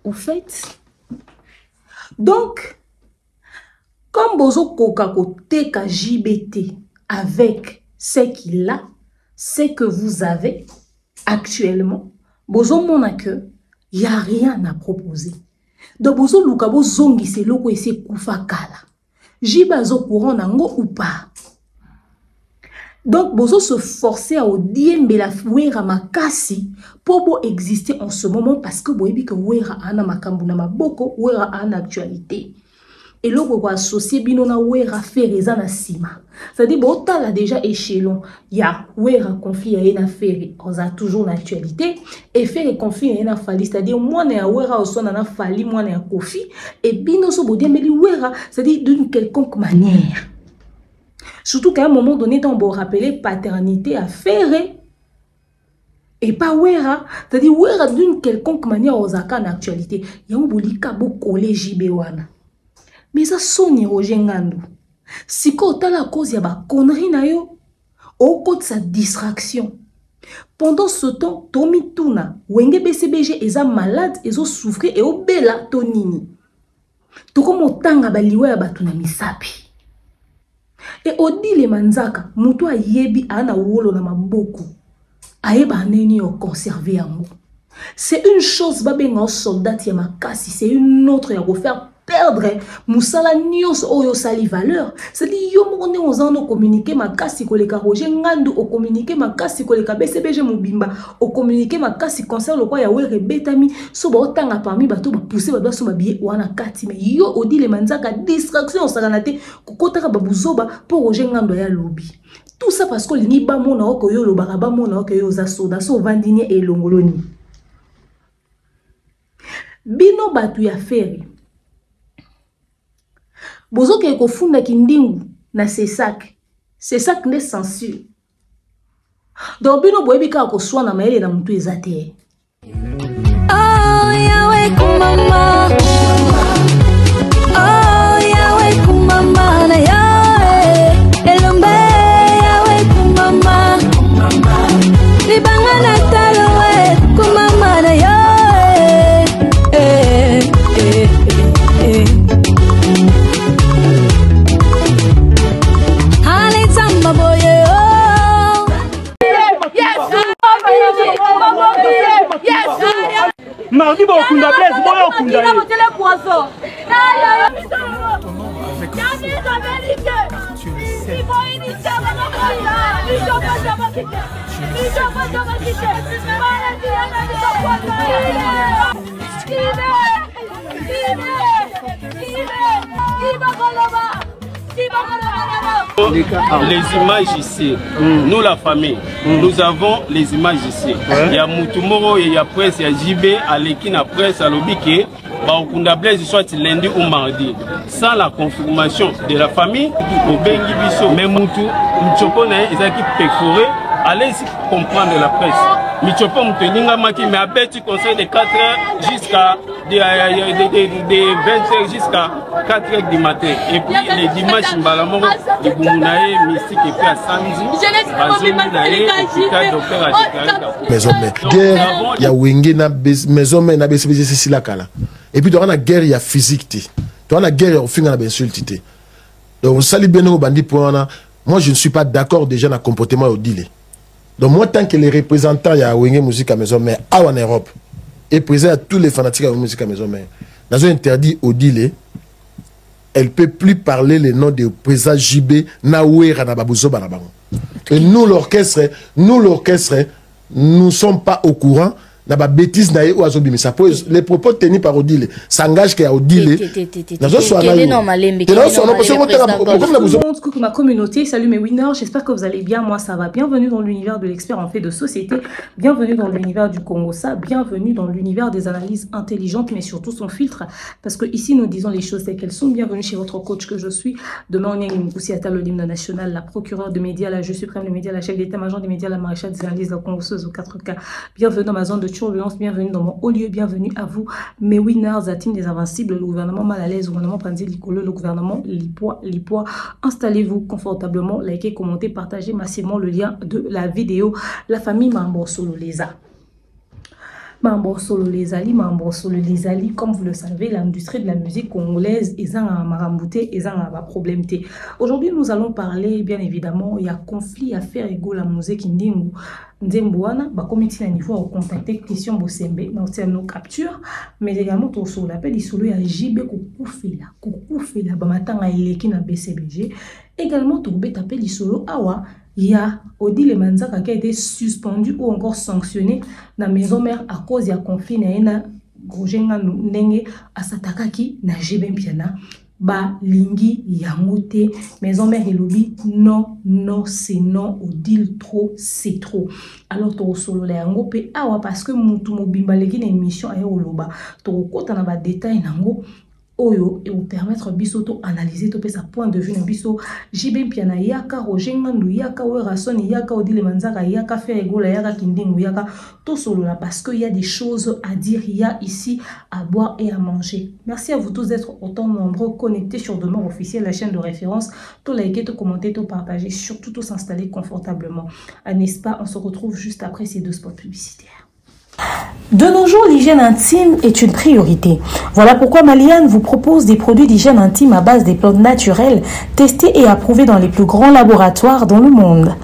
au fait. Donc, comme Bozo Koka Kote JBT avec ce qu'il a, ce que vous avez actuellement, Bozo mona que il n'y a rien à proposer. Donc, Bozo Lukabo Zongi se loko et se Koufa Kala. Jibazo courant nango ou pas. Donc, Bozo se forcer à odiembe la Wera Makasi pour exister en ce moment parce que Boebi que Wera ana makambu na maboko, Wera ana actualité. Et là, on va associer binona Wera Fereza na sima. C'est-à-dire, bon, là déjà échelon. Il y a Wera conflit à une affaire, on a toujours l'actualité. Et faire conflit à une affaire, c'est-à-dire, moi, on a Wera, on a fallu, moi, on a Kofi. Et bino so bodie, mais Wera, c'est-à-dire d'une quelconque manière. Surtout qu'à un moment donné, on va rappeler paternité à faire. Et pas Wera, c'est-à-dire, Wera d'une quelconque manière, on a en actualité. Il y a un bolika bo collège Béwana. Mais ça sonne au Gengandu. Si tu as la cause, il y a des conneries na yo. Au côté de sa distraction. Pendant ce temps, Tommy Tuna, Wenge BCBG, ils sont malades, ils ont souffert et au bela tonini. Tout comme au tanga baliwe ya batuna misapi. Et au dit les manzaka, muto a yebi ana wolo na maboko. Aeba neni au conserver yango. C'est une chose, babenga au soldat yamakasi, c'est une autre ya refaire perdre musala nyos oyo sali valeur. C'est-à-dire yo mone ozano communiquer makasi koleka Roger Ngandu o communiquer makasi koleka BCBG Mobimba o communiquer makasi concert le quoi ya were betami so ba otanga parmi bato ba pousser ba so ba biye wana kati mais yo odi le manzaka distraction sakanate kokotaka babuzoba pour Roger Ngandu ya lobby. Tout ça parce que l'ini ba mona oko yo lo ba mona oko yo za soda so vandini et longoloni. Bino batu ya feri. Bozo ke ko funda kindingu na sesak ne censure. Donc bino boyebi ka ko swana maele na mutu ezate. Oh yawe kumama. Oh yawe kumama na yawe. Elombe yawe kumama. Libanga na talowe kumama na yawe. Mardi, bon, on a blessé, bon, on a les images ici, nous la famille, nous avons les images ici. Il y a Moutoumoro, il y a presse, il y a JB, à l'équipe presse, à l'Obike, Baokunda Blaise, soit lundi ou mardi. Sans la confirmation de la famille, au Bengi Bisso, mais Moutou, Mtchopone, ils ont perforé, allez comprendre la presse. Michopo Mteninga Maki, mais à petit conseil de 4 h jusqu'à de 20 h jusqu'à 4 h du matin. Et puis les dimanches, Mbalamoro, les Boumounae, Mystique et puis à samedi, maison mère. Guerre, il y a Wenge na maison mère na BCBG c'est la kala. Et puis dans la guerre il y a physique. Dans la guerre au final on a insulté. Donc sali beno bandi pour moi je ne suis pas d'accord déjà dans le comportement au deal. Donc moi tant que les représentants il y a Wenge musique à maison mère en Europe et présent à tous les fanatiques de la musique à maison mère. Dans un interdit au deal. Elle ne peut plus parler le nom de président JB Nawera Nababuzo Banabango. Et nous l'orchestre, nous ne sommes pas au courant. Naba bêtise nae ou azobi mais ça pose les propos tenus par Odile s'engage qu'à Odile. Coucou ma communauté, salut mes winners, j'espère que vous allez bien, moi ça va. Bienvenue dans l'univers de l'expert en fait de société, bienvenue dans l'univers du Congo ça, bienvenue dans l'univers des analyses intelligentes mais surtout son filtre parce que ici nous disons les choses telles qu'elles sont. Bienvenue chez votre coach que je suis. Demain on est Ngoussi Attal, l'hymne national, la procureure de médias, la juge suprême des médias, la chef d'état-major des médias, la maréchale des analyses, la congosseuse aux 4K. Bienvenue dans ma zone de turbulence, bienvenue dans mon haut lieu, bienvenue à vous, mes winners, la team des invincibles, le gouvernement mal à l'aise, le gouvernement Panzi Likolo, le gouvernement Lipois. Installez-vous confortablement, likez, commentez, partagez massivement le lien de la vidéo. La famille Mambo Solo Leza. Mambo solo les ali, comme vous le savez, l'industrie de la musique congolaise est un marambouté, est un problème. Aujourd'hui, nous allons parler, bien évidemment, il y a conflit à faire égaux la musique indingu. Nzembouana, comme il y a niveau à contacter Christian Bosembe, dans nos captures, mais également sur l'appel, il y a JB Koukoufela, Bamatanga Ileki na BCBG. Également, tu peux taper l'isolo awa. Il y a Odile Manzaka qui a été suspendu ou encore sanctionné dans la maison mère à cause de la conflit na Gojenga Nenge Asatakaki na Jeben Piana. Ba lingi yamote maison mère elobi non c'est non Odile trop c'est trop. Alors to solo la yango pe awa parce que mutu mobimba leki na émission ayo oloba to kota na ba détail nango oyo et vous permettre bisoto analyser to sa point de vue na biso JB Piana yaka Rojenga ndu yaka Werason yaka Odile Manzaka yaka faire egola yaka kindingu yaka to solo là parce qu'il y a des choses à dire, il y a ici à boire et à manger. Merci à vous tous d'être autant nombreux connectés sur Demeure Officielle, la chaîne de référence. Tout liker, tout commenter, tout partager, surtout tout s'installer confortablement. N'est-ce pas? On se retrouve juste après ces deux spots publicitaires. De nos jours, l'hygiène intime est une priorité. Voilà pourquoi Maliane vous propose des produits d'hygiène intime à base des plantes naturelles, testés et approuvés dans les plus grands laboratoires dans le monde.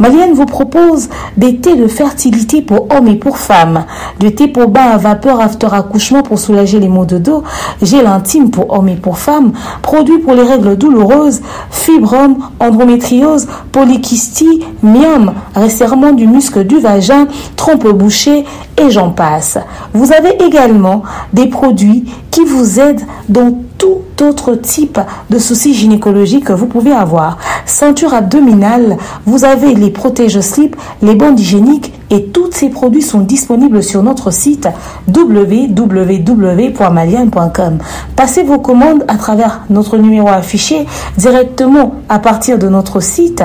Maliane vous propose des thés de fertilité pour hommes et pour femmes, du thé pour bain à vapeur after accouchement pour soulager les maux de dos, gel intime pour hommes et pour femmes, produits pour les règles douloureuses, fibrome, endométriose, polykystie, myome, resserrement du muscle du vagin, trompe bouchée et j'en passe. Vous avez également des produits qui vous aident dans tout autre type de soucis gynécologiques que vous pouvez avoir. Ceinture abdominale, vous avez les protège-slip, les bandes hygiéniques et tous ces produits sont disponibles sur notre site www.maliane.com. Passez vos commandes à travers notre numéro affiché directement à partir de notre site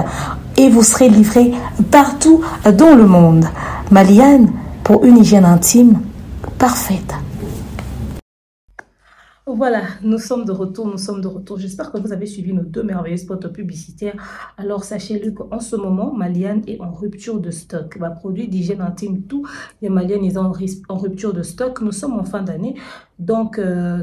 et vous serez livré partout dans le monde. Maliane, pour une hygiène intime parfaite. Voilà, nous sommes de retour. J'espère que vous avez suivi nos deux merveilleux spots publicitaires. Alors, sachez-le qu'en ce moment, Maliane est en rupture de stock. Produit d'hygiène intime, tout. Et Maliane est en rupture de stock. Nous sommes en fin d'année. Donc,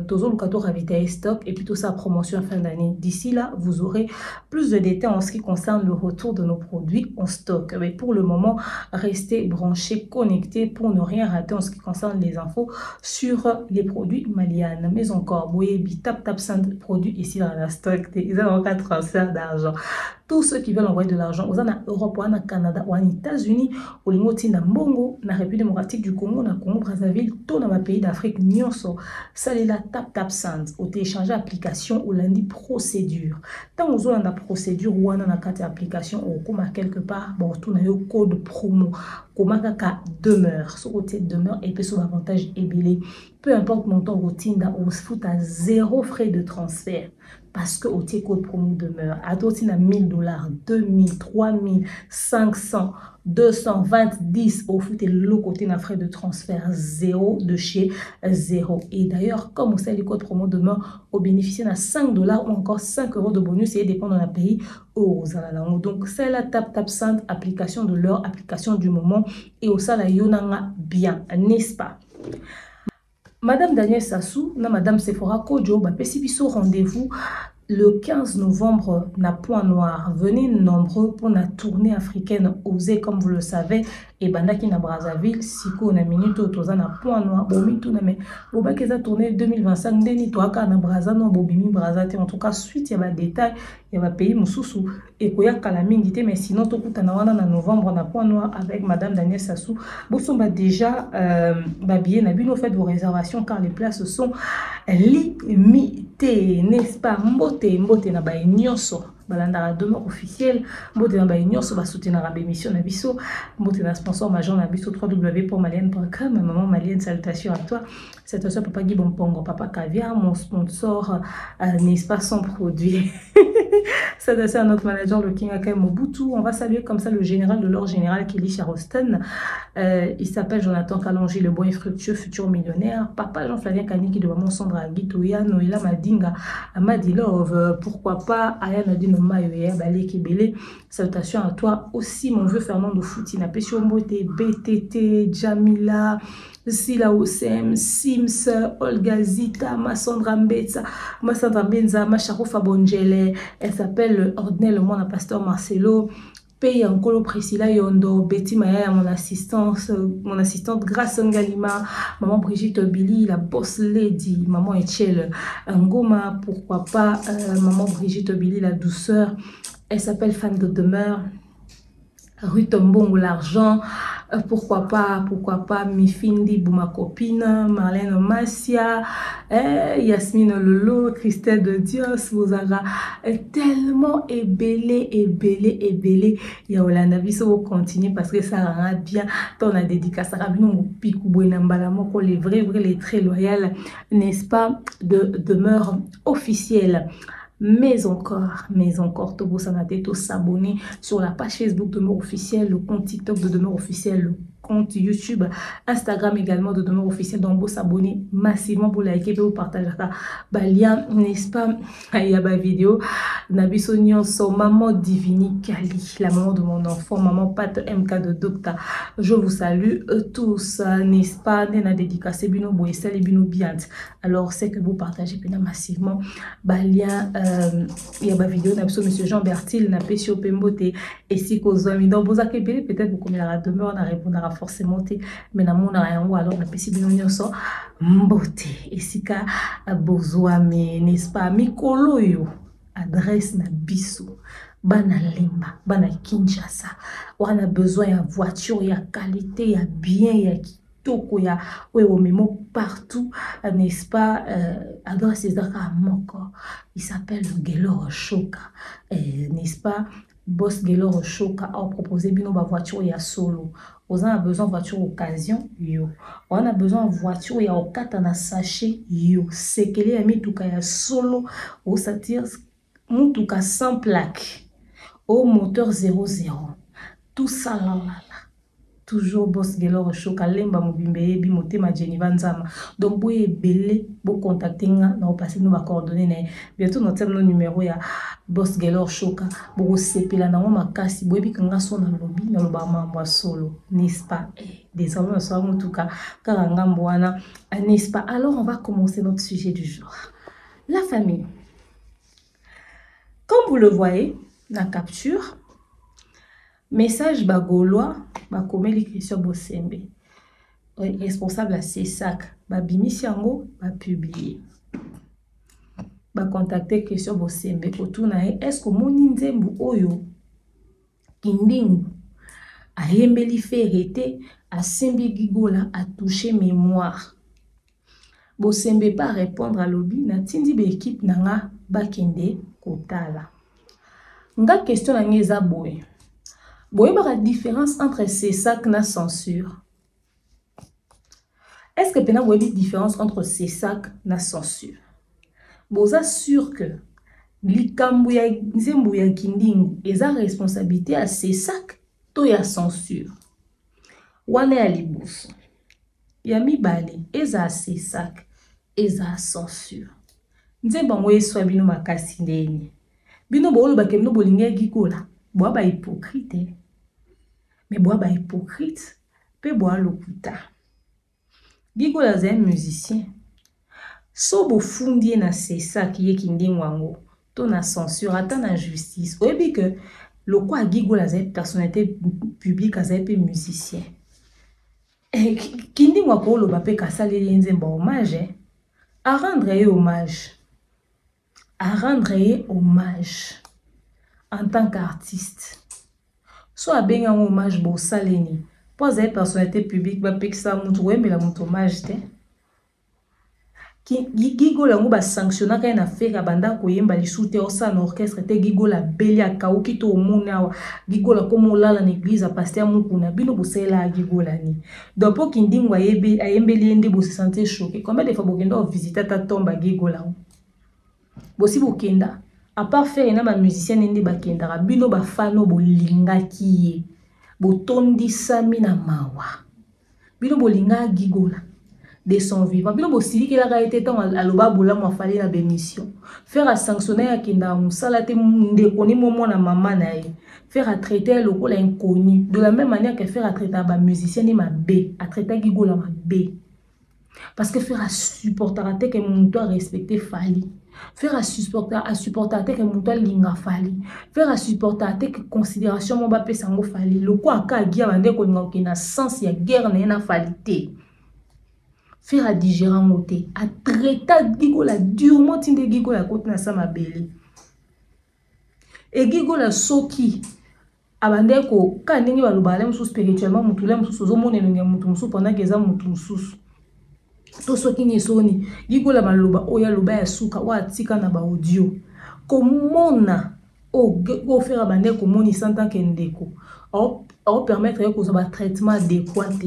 Tozo Lukato ravitaille stock et puis tout ça promotion en fin d'année. D'ici là, vous aurez plus de détails en ce qui concerne le retour de nos produits en stock. Mais pour le moment, restez branchés, connectés pour ne rien rater en ce qui concerne les infos sur les produits Maliane. Mais encore, oui, tap 5 produits ici dans la stock. Ils ont encore transfert d'argent. Tous ceux qui veulent envoyer de l'argent, aux en Europe, ou en Canada, ou en États-Unis, au Limoti, na Mbongo, na République démocratique du Congo, na Congo, Brazzaville, tout dans ma pays d'Afrique, Nyonso, ça est la tap sand, au télécharger application ou lundi procédure. Tant aux autres, la procédure ou en a carte application, ou comme quelque part, bon, tout n'a eu code promo, comme kaka demeure, sur côté demeure et puis sur l'avantage ébélé. Peu importe mon temps routine, on se fout à 0 frais de transfert. Parce que au code promo demeure. À d'autres, il y a $1000, 2000, 3000, 500, 220, 10. Au foot, et le côté n'a frais de transfert 0 de chez 0. Et d'ailleurs, comme on sait, le code promo demeure, on bénéficie de $5 ou encore 5 € de bonus et dépend dans la pays aux alalangos. Donc, c'est la tap 5 application de l'heure, application du moment. Et au sala yonanga bien, n'est-ce pas? Madame Daniel Sassou, na Madame Sephora Kodjo, Pessibiso rendez-vous le 15 novembre na Point Noir. Venez nombreux pour la tournée africaine osée, comme vous le savez. Et bandaki na Brazzaville, siko na minute otoza na Point Noir. Bomi tout na me. Boba keza tournée 2025 ndeni toaka na Brazza no bobimi Brazzate. En tout cas, suite il y a des détails, il y a pays mususu et koya kalamingité, mais sinon to kutana wana na novembre na Point Noir avec Madame Daniel Sassou. Bosomba déjà babillé na bino, faites vos réservations car les places sont limitées, n'est-ce pas? Mbote na ba nyonso balanda Demeure Officielle, mbote na ba nyonso ba soutenir la émission na biso, mbote na sponsor major na biso www.maliane.com. Maman Maliane, salutations à toi. C'est toi papa Guy Bompongo, papa Caviar, mon sponsor, n'est-ce pas, son produit. C'est à notre manager, le King Akai Mobutu. On va saluer comme ça le général de l'ordre général Kelly Charoston. Il s'appelle Jonathan Kalonji, le bon et fructueux futur millionnaire. Papa Jean-Flavien Kaniki de maman Sandra Guitoya, Noëlla Madinga, Amadi Love, pourquoi pas Aya Nadine Mayoya Baleki Belé. Salutations à toi aussi, mon vieux Fernando Fouti, na Pesio Mbote, BTT, Jamila, Sila Osem, Sims, Olga Zita, Massandra Mbetsa, Massandra Benza, Macharo Fabongele. Elle s'appelle Ordinel, mon pasteur Marcelo. Paye Ankolo Priscilla Yondo, Betty Maya, mon assistante Grace Ngalima, maman Brigitte Billy, la boss lady, maman Etienne Ngoma, pourquoi pas, maman Brigitte Billy, la douceur. Elle s'appelle Fan de demeure. Rue Tombong, l'argent, pourquoi pas, Mifindi, Bouma Copine, Marlène Massia, Yasmine Lolo, Christelle de Dios, Bozara, tellement ébélé, il y a Olanda Biso, on continue parce que ça rend bien, ton a dédicace, ça rend mon picou, Bouenambalamoko, les vrais, les très loyaux, n'est-ce pas, de demeure officielle. Mais encore, Togo Sanate, to s'abonner sur la page Facebook de Demeure Officielle, le compte TikTok de Demeure Officielle, le compte YouTube, Instagram également de Demeure Officielle. Donc, vous s'abonner massivement pour liker et pour partager le lien, n'est-ce pas? Il y a ma vidéo. Nabiso Nyonso, maman Divini Kali, la maman de mon enfant, maman Pat MK de Docta. Je vous salue tous, n'est-ce pas? Nena dédicacé Bino Boissel et Bino Biant. Alors, c'est que vous partagez massivement. Lien, il y a ma vidéo, Nabiso Monsieur Jean Bertil, Napesio Pembote, et si Kozomi. Donc, vous avez peut-être vous comme il la demeure, on répondra forcément, mais na mona rien ou alors na pesi bino nyonso mbote esika bozwa mais n'est-ce pas mikolo yo adresse na biso bana lemba bana Kinshasa on a besoin de voiture ya qualité ya bien ya kitoko ya au memo partout, n'est-ce pas? Adresse ezaka moko, il s'appelle Gelor Choka, n'est-ce pas? Boss Gelor Choka a proposé bino ba voiture ya solo. On a besoin de voiture occasion, yo. On a besoin de voiture ya okata na sachet, yo. Sekele ya mituka ya solo, au satire mutuka sans plaque, au moteur 00. Tout ça là. Toujours Boss Gelor Choka lemba mobimbe yebi motema Jennifer Nzama. Donc boye belé bo contacter nga na passer nos coordonnées na bientôt notre numéro ya Boss Gelor Choka bo sepela na makasi boyebi kanga sona lobby na loba mambo solo, n'est-ce pas? Désormais on soit en tout cas karanga mbwana, n'est-ce pas? Alors on va commencer notre sujet du jour. La famille. Comme vous le voyez la capture, message bagolois bakomeli Christian Bosembe, responsable à CESAC, babimisi yango publié, contacter Christian Bosembe kotuna est-ce que moni nzembu oyo kindingu ayembeli ferete asembi gigola a touché mémoire. Bosembe pas répondre à lobby na tindi be équipe nanga bakende kotala. Nga question na ngeza boy. Boy la différence entre CESAC na censure. Est-ce que pena boy différence entre CESAC na censure? Boza sûr que likambu ya nzembu ya kindingu eza responsabilité à CESAC to ya censure. Wane ya libuso. Ya mibale eza CESAC eza censure. Nzemba mwe swa bino makasi ndeni. Bino bolo bakemno bolinge gikola. Boa ba hypocrite. Mais boa ba hypocrite. Pe boa lokuta. Gigola za musicien. So bo fundi na CESAC ye kindingwango. To na censure ata na justice. Oyebi que le quoi gigola za personnalité publique za pe musicien. Kindingwa ko lo ba pe kasali nzemba hommage. À rendre hommage. À rendre hommage. En tant qu'artiste. Soit à bien un hommage pour Saleni. Pas une personnalité publique, bah ça montre mais la montre hommage te. Gigo la mouba sanctionna quand il a fait rabanda koyemba li soute au san orchestre te gigo la belia kauki to mona gigo la comme la l'église a pasteur mukuna bino bosela gigo la ni. Donc pour kindingwa yebe ayembeli ende bo se sentir choqué. Combien de fois bokendo visiter ta tombe gigo la. Bosi bokenda. À part faire un musicien ndi bakendara bino ba fano bolingaki botondi sami na mawa bino bolinga gigola de son vivant. Bino bosili ki la ka été tant aloba bola mo fali na bémission. Faire à sanctionner ya kinda musala te ndekoni momo na mama na ye. Faire à traiter le rôle inconnu. De la même manière que faire à traiter ba musicien ni ma B, à traiter gigola ma B. Parce que faire à supporter que mon doit respecter fali. Faire à supporter que mon doit linga fali. Faire à supporter que considération mon bapé sango fali. Le quoi ka gia bande ko nga na sens ya guerre na falité. Faire à digérer moté, à traiter gigola durement tinde gigola côté na sama belé. Et gigola soki abande ko ka ndenge balobala musu spirituellement mutule musu zo monene nge mutu musu pendant que za mutu musu. To soki ni soni gigola maloba oya loba ya suka wa tika na ba audio komona o faire abande ko moni santan ke ndeko au permettre ko za ba traitement adéquat.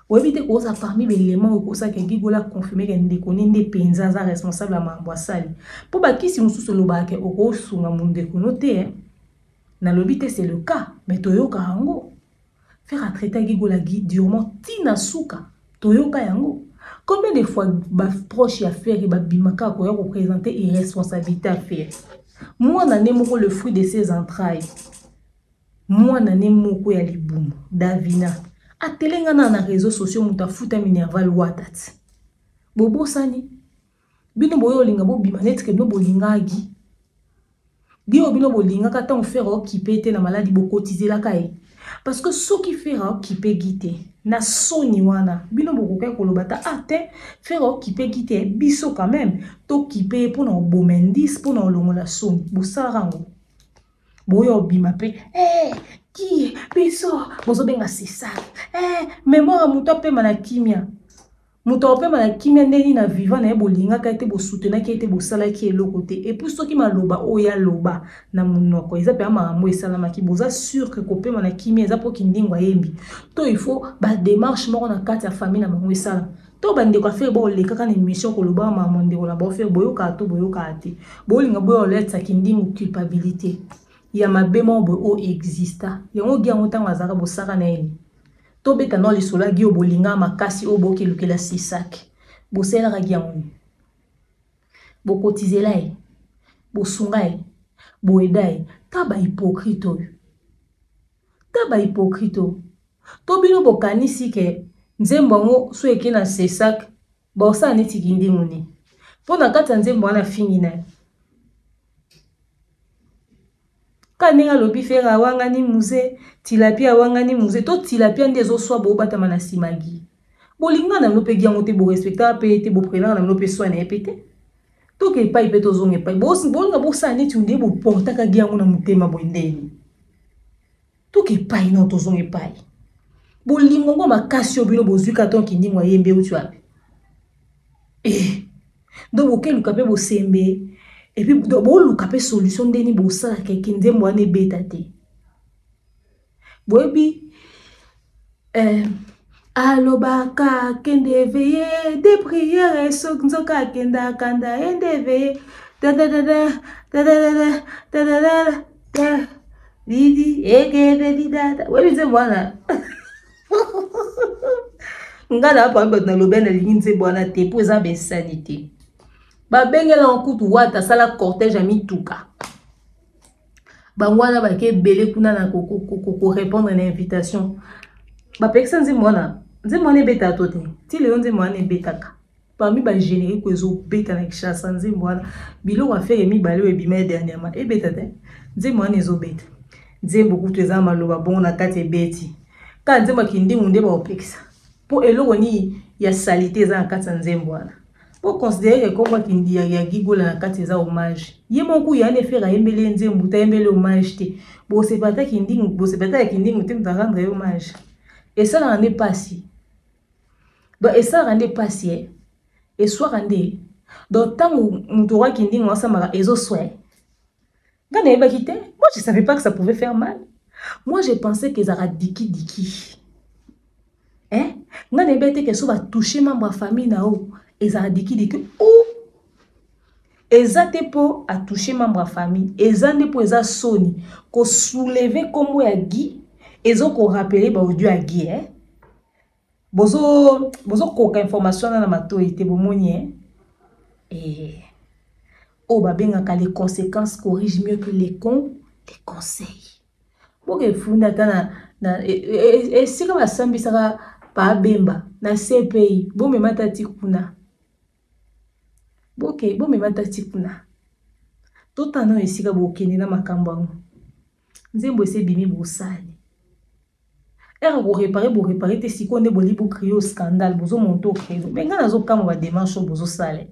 Ou éviter que ça parmi les éléments que ça que gigola confirmer que ndeko ninde penza za responsable à mambwasali pour ba ki si musu so loba ke o sunga mundeko noté na lobité c'est le cas mais toyoka hango faire traiter gigola durement tina suka toyoka yango. Combien de fois ba proche à faire et ba bimaka ko représenter irresponsabilité à faire. Moi nané moko le fruit de ses entrailles. Moi nané moko ya libumu Davina. Atelenga na réseaux sociaux muta futa minerval watat. Bobo sani. Bino boyo linga bo bimanet ke no bolinga gi. Dio bino bolinga kata on faire occuper te na maladie bo cotiser la kai. Parce que ce qui fait occuper guité na soni wana bino bokoka kolobata ate faire occuper guité biso quand même t'occuper pour no bomendis pour no longola soni bo sarango. Boyo bimape qui biso bozo benga c'est ça mémoire muto pe manakimia muto pe manakimia ndeni na vivant na bolinga ka ete bo soutenir ki ete bo sala ki elo côté et pour ceux qui maloba oya loba na munoko eza pe amambo esala ki boza sûr que ko pe manakimia eza po kindingwa yembi to il faut ba démarche moko na kati ya famille na bango esala to bande ko faire bo le kaka na émission ko loba mamonde ko la bo faire boyoka to boyoka ate bolinga boyo letsa kindingu culpabilité. Il y a ma bémon o exista. Il y a un gars qui a un bo sara na eni. To beta no li sola gi obolinga makasi obo ke lukela sisak. Bo sela ra gi amoni. Bo cotiser la e. Bo sunga e. Bo edai. Ta ba hypocrite. Ta ba hypocrite. To bino bo kanisi ke nzembo ngo so eke na sisak. Ba osa neti kindi muni. Po na kata nzembo ana fingi na. Kaninga lobi fera wangani musée tilapia wangani musée to tilapia ndezo swa bo batama na simagi bolinga na lope gi ngote bo respecta pe te bo prena na lope swa na epete to ke pa ipeto zonge pa bo bolinga bo sani ti unde bo porta ka gi ngona mutema bo ndeni to ke pa ino to zonge pa bolinga ngo makasi obino bo zuka ton kindi mwa yembe utwa do bo ke luka pe bo sembe. Et puis, bon, le capé solution de ni bossa quelqu'un de moi ne bétate. Bobi, alobaka kende veillé des prières et soka kenda kanda et de veillé da da da da da da da da da da Didi eke de da. Oui, c'est moi là. Ngala pa mba na lobena linze bwana te pour za sanité. Ba bengela en kutu wata sala cortège ami tuka. Ba ngwana ba ke belé kuna na ko répondre à l'invitation. Ba peksa nzi mwana beta tote. Ti le nzi mwana betaka. Parmi ba générique ko zo beta na kishasa nzi mwana bilo wa faire mi balé ebima dernièrement e beta te. Nzi mwana zo beta. Nzi beaucoup teza maloba bon na kati beti. Ka nzi makindi munde ba opeksa. Po eloko ni ya salité za kati nzi mwana. Pour considérer que comme qui dit ya gigola na kati za hommage ye monku ya ne faire embele nzembu ta embele hommage te bo c'est pas ta kinding bo c'est pas ta kinding te ta rendre hommage et ça n'en est pas si donc et ça rendait pas si et soit rendé donc tant mutora kinding wa samara ezo soin quand elle va quitter moi je savais pas que ça pouvait faire mal moi je pensais que ça a diki hein ngane bete que ça va toucher membre famille na o et ça a dit que ou ezate po a touché membre famille ezande po eza soni ko soulever comme ya gi ezo ko rappeler ba audio a gi bozo koka information na matoi te bomoni et oh babengaka les conséquences corrigent mieux que les conseils. Boke funda ta na sika basambisaka pa bemba na CPI bomema tati kuna. Boke bomema tati kuna. Totana esika bokende na makambo ango. Nzembo ese bimi bosali. Era bo réparer te sikonde boli bo crier au scandale bozo monto credo. Mais nga nazo kama ba démarche bozo sale.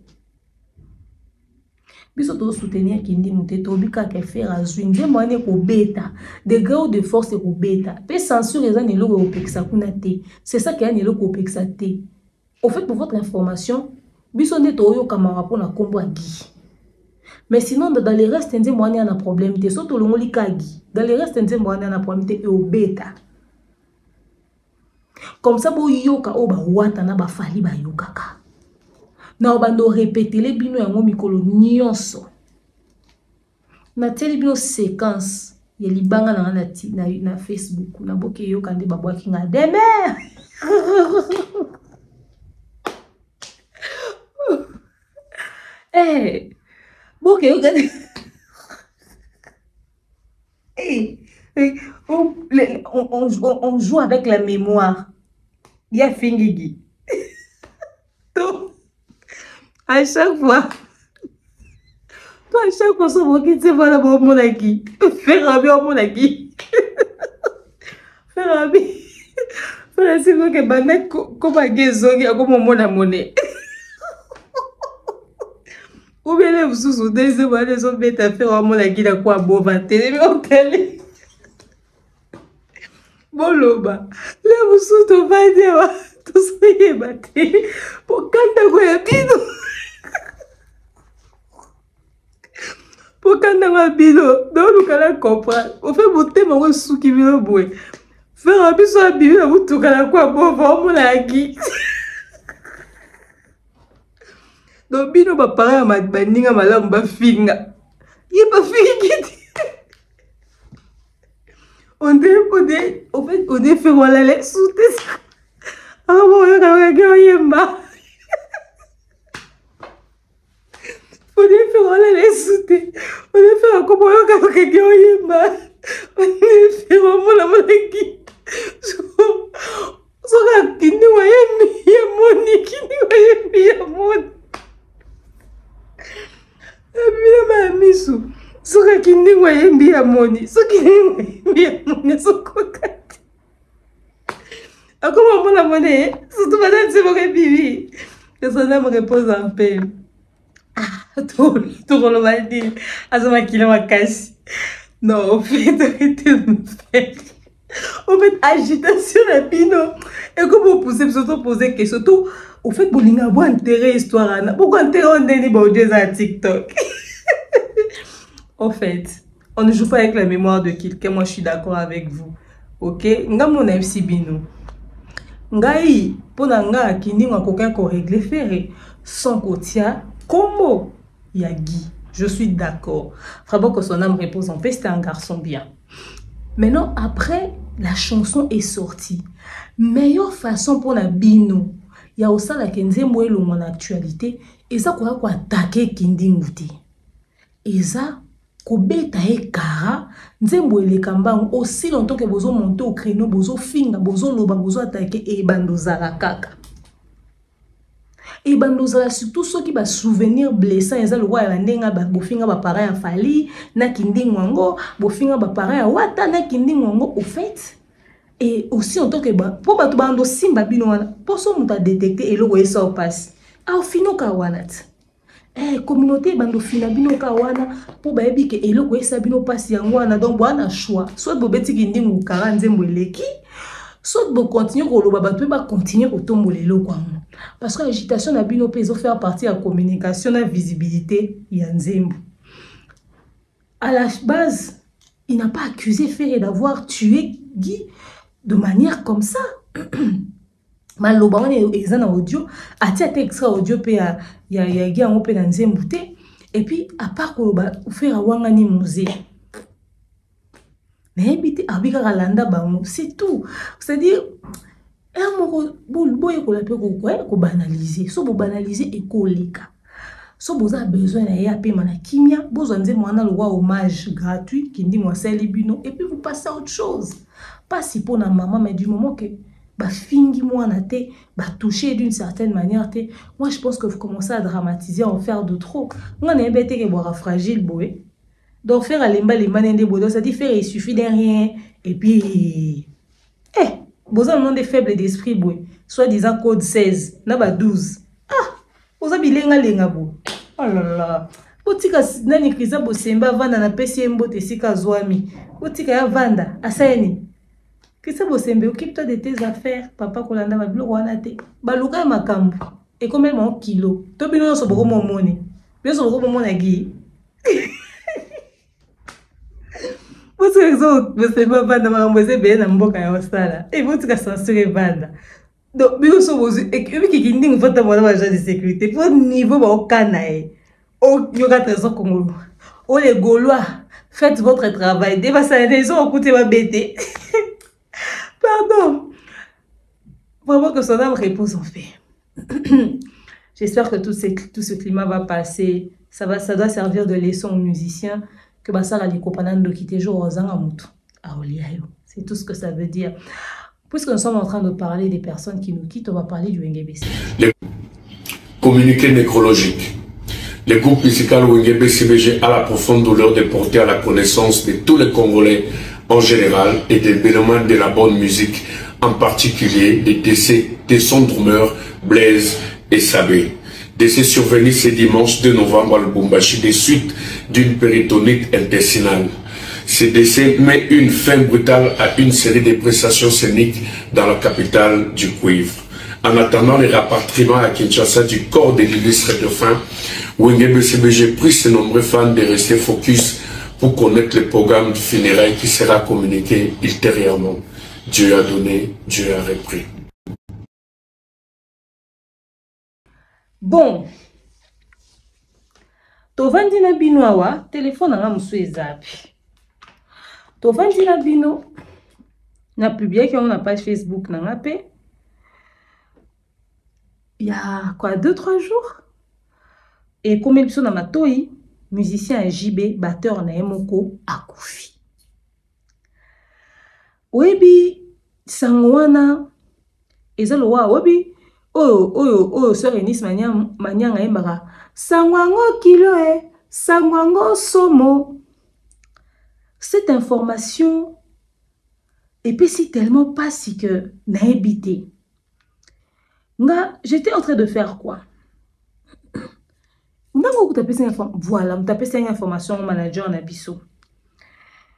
Biso to soutenir kindi muté to bika ke faire azui nzembo ane ko beta de grau de force ko beta. Pe censure eza ne loko opekisa kuna te. C'est ça qui a ne loko opekisa te. Au fait pour votre information, biso ne to yo kama rapona kombo agi. Mais sinon, dans les restes, on a un problème. Surtout le moli kagi. Dans les restes, on a un problème. Et au bêta. Comme ça, bo yoka oba wata na ba fali ba yokaka. Na obando répéter les bino ya mikolo nyonso. Na teli bino séquence ya libanga na Facebook. Na boke yoka nde ba bwaki nga deme. Eh. Bon, okay, okay. Hey, on joue avec la mémoire. Il y a Fingigi. Donc, à chaque fois, toi, à chaque fois, on va quitter voilà mon aki. Faire un bien mon aki. Faire un bien. Faire un signe que banek comme un gazongi comme mon monnaie. Ou bien les vous deuxième année sont bêtes à faire mon la guide à quoi bon va télé on télé. Bon loba. Les vous to va dire tout ça est battu. Pour quand quoi bino. Pour quand na bino, donc nous kala comprendre. On fait monter mon sou qui vient boire. Faire un biso à bino vous tout kala quoi bon va mon la guide. Donc, bino ba paré à ma baninga malamu ba finga. Il ba fingi. On est fait voilà les soutes. Ah bon, on a yemba. On est fait voilà les soutes. On est fait comme on a yemba. On est fait vraiment la malaki. So ka kini wa yemi ya moni kini wa yemi ya moni. Bila misu soka kindi wa yembi ya moni soki yembi ya moni sokokati akoma mona mone surtout madame c'est mon bibi que ça me repose en paix tout le mal dit azama kilo makasi non au fait arrêtez de me faire en fait agitation la bino et comment pousser surtout poser question tout au fait bolinga bo intérêt histoire ana pourquoi intérêt on deni ba audio à TikTok. En fait, on ne joue pas avec la mémoire de quelqu'un. Moi, je suis d'accord avec vous. Ok? Nga mon MC Bino. Ngai, pour nga kini nga koka ko régler ferré sans kotia como Yagi. Je suis d'accord. Vraiment que son âme repose en paix, c'était un garçon bien. Maintenant, après, la chanson est sortie. Meilleure façon pour la Bino. Il y a aussi la kenze mwelo en actualité. Et ça, quoi attaquer Kindi Ngouti. Et ça, kobeta e kara nzembo elekamba aussi longtemps que bozo monter au créneau bozo finga bozo loba bozo attaquer e bandozala kaka e bandozala surtout ceux qui ba souvenir blessant eza le roi ya ndenga ba bofinga ba parents ya fali na kindingwango bofinga ba parents ya wata na kindingwango au fait et aussi en tant que ba po ba to bando simba bino wana poso muta détecter eloko esa au passe au fino ka wanat. Communauté bando fina bino ka wana po bayebi ke eloko esa bino pasi yango wana donc bwana choix soit bobeti kindingu 40 nzembo eleki soit bo continuer ko loba bato ba continuer ko tombola eloko wana parce que l'agitation na bino pe zo faire partie à communication na visibilité ya nzembo. À la base, il n'a pas accusé Ferré d'avoir tué Guy de manière comme ça. Maloba on est exana audio ati extra audio pe ya Guy en pe na nzembo te et puis à part ko ba faire wanga ni musée mais habiter abika landa bango c'est tout, c'est-à-dire Et à mon boy ko banaliser. So bo banaliser et koleka. So vous avez besoin de payer mana kimia, vous avez besoin de hommage gratuit qui dit moi c'est libino et puis vous passez à autre chose. Pas si pour la maman mais du moment que bah fingi moi na te bah toucher d'une certaine manière te, moi je pense que vous commencez à dramatiser, en faire de trop. On a embêté que boire fragile boy. Donc faire alemba les manende bodo ça dit faire il suffit de rien et puis vous avez un nom de faible d'esprit boy. Soit disant code 16, na ba 12. Vous avez lenga lenga bo. Oh là là. Botika nani krisa bo semba vanda na pesi mbote sika zwami. Botika ya vanda asayeni. Krisa bo sembe occupe-toi de tes affaires. Papa kolanda ba bilo wana te. Baluka ya makambu. Et combien mon kilo. To bino so boko momone. Bino so boko momona gi. Botika zo bo semba vanda makambu ze be na mboka ya osala. Et botika censure vanda. Donc, bien sûr, vous et qui dit que vous faites un agent de sécurité pour niveau au Canaï, au yoga trésor Congo, oh les Gaulois, faites votre travail. Dès que ça les ont écouté ma bête. Pardon. Vraiment que son âme repose en fait. J'espère que tout ce climat va passer. Ça doit servir de leçon aux musiciens que Bassara les copains de quitter jour aux Angamutu. C'est tout ce que ça veut dire. Puisque nous sommes en train de parler des personnes qui nous quittent, on va parler du WNGBC. Les communiqués nécrologiques. Le groupe musical WNGBC a la profonde douleur de porter à la connaissance de tous les Congolais en général et des mélomanes de la bonne musique, en particulier des décès de son drummer Blaise et Sabé. Décès survenu ce dimanche 2 novembre à Lubumbashi des suites d'une péritonite intestinale. Ce décès met une fin brutale à une série de prestations scéniques dans la capitale du cuivre. En attendant le rapatriement à Kinshasa du corps de l'illustre dauphin, WNGBC prie ses nombreux fans de rester focus pour connaître le programme du funérail qui sera communiqué ultérieurement. Dieu a donné, Dieu a repris. Bon. Tovandi na binoawa, téléphone na musu ezapi. Tovandi na bino, na publié qui on a page Facebook na ngape. Il y a quoi 2-3 jours. Et comme il na matoi, musicien JB, batteur na Emoko akufi. Webi sangwana ezalowa webi oyo sœur Eunice manyanga embara sangwango kilo sangwango somo. Cette information épaissit tellement pas si que n'a habité. J'étais en train de faire quoi? Voilà, je tapé une information au manager Nabiso.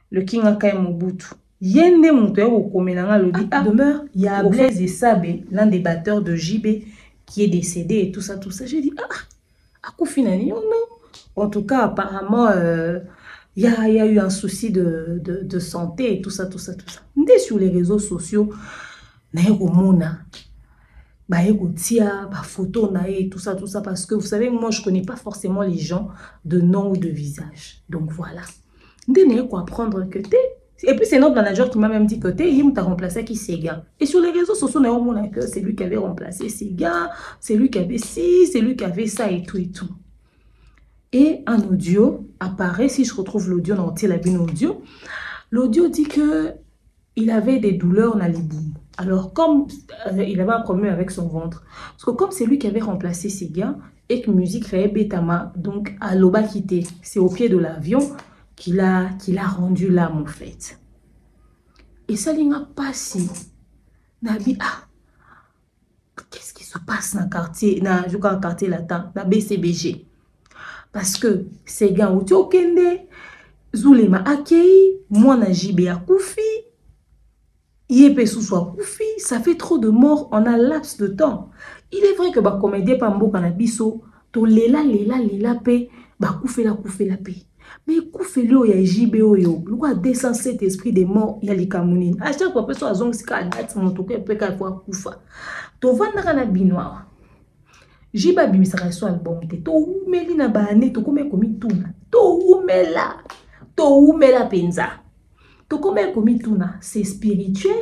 Le King Akai Mobutu. Yende Mouteur au Komenanga le dit. Demeure, il y a Blaise et Sabé, l'un des batteurs de JB, qui est décédé et tout ça. J'ai dit, à Koufinani, non. En tout cas, apparemment, il y a eu un souci de santé et tout ça. Dès sur les réseaux sociaux, photo et tout ça, parce que vous savez, moi je connais pas forcément les gens de nom ou de visage. Donc voilà. Dès quoi apprendre que t'es. Et puis c'est notre manager qui m'a même dit que il t'a remplacé qui Sega. Et sur les réseaux sociaux, c'est lui qui avait remplacé Sega, c'est lui qui avait ci, c'est lui qui avait ça et tout et tout. Et un audio apparaît, si je retrouve l'audio dans la bin audio, l'audio dit que il avait des douleurs dans les bouts. Alors comme il avait un problème avec son ventre, parce que comme c'est lui qui avait remplacé ses gars et que musique fait Betama, donc à Loba quitté, c'est au pied de l'avion qu'il a rendu l'âme en fait. Et ça n'a pas si Nabi qu'est-ce qui se passe dans le quartier, dans le quartier latin, dans BCBG. Parce que ces gars où tu okende, Zulema accueilli, moi na JB a koufi, Yépe soit koufi, ça fait trop de morts en un laps de temps. Il est vrai que ba comédien pambo kanabiso, to lela pe, ba koufe la pe. Mais koufe lo ya JB oyo, le quoi descend cet esprit des morts ya li kamounine. À chaque fois personne azong sika date mon to ke pe ka fois koufa. To vanda kana binoa. Jiba bimisaka so album te to umeli na bane to kome komi tuna to umela penza to kome komi tuna c'est spirituel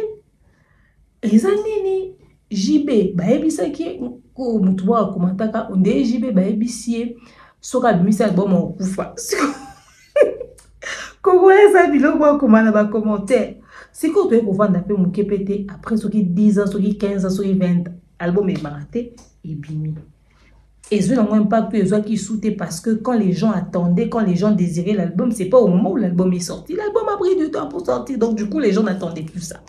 les anini JB baebisaki ko mutu wa komataka onde JB baebisie soka bimisa album okufa Congolais biloko wa komana ba commentaire si ko to vendre pe muke pété après soki 10 ans soki 15 ans soki 20 album est raté et bimi et je n'en même pas que les qui soutaient parce que quand les gens attendaient, quand les gens désiraient l'album, c'est pas au moment où l'album est sorti. L'album a pris du temps pour sortir, donc du coup les gens n'attendaient plus ça.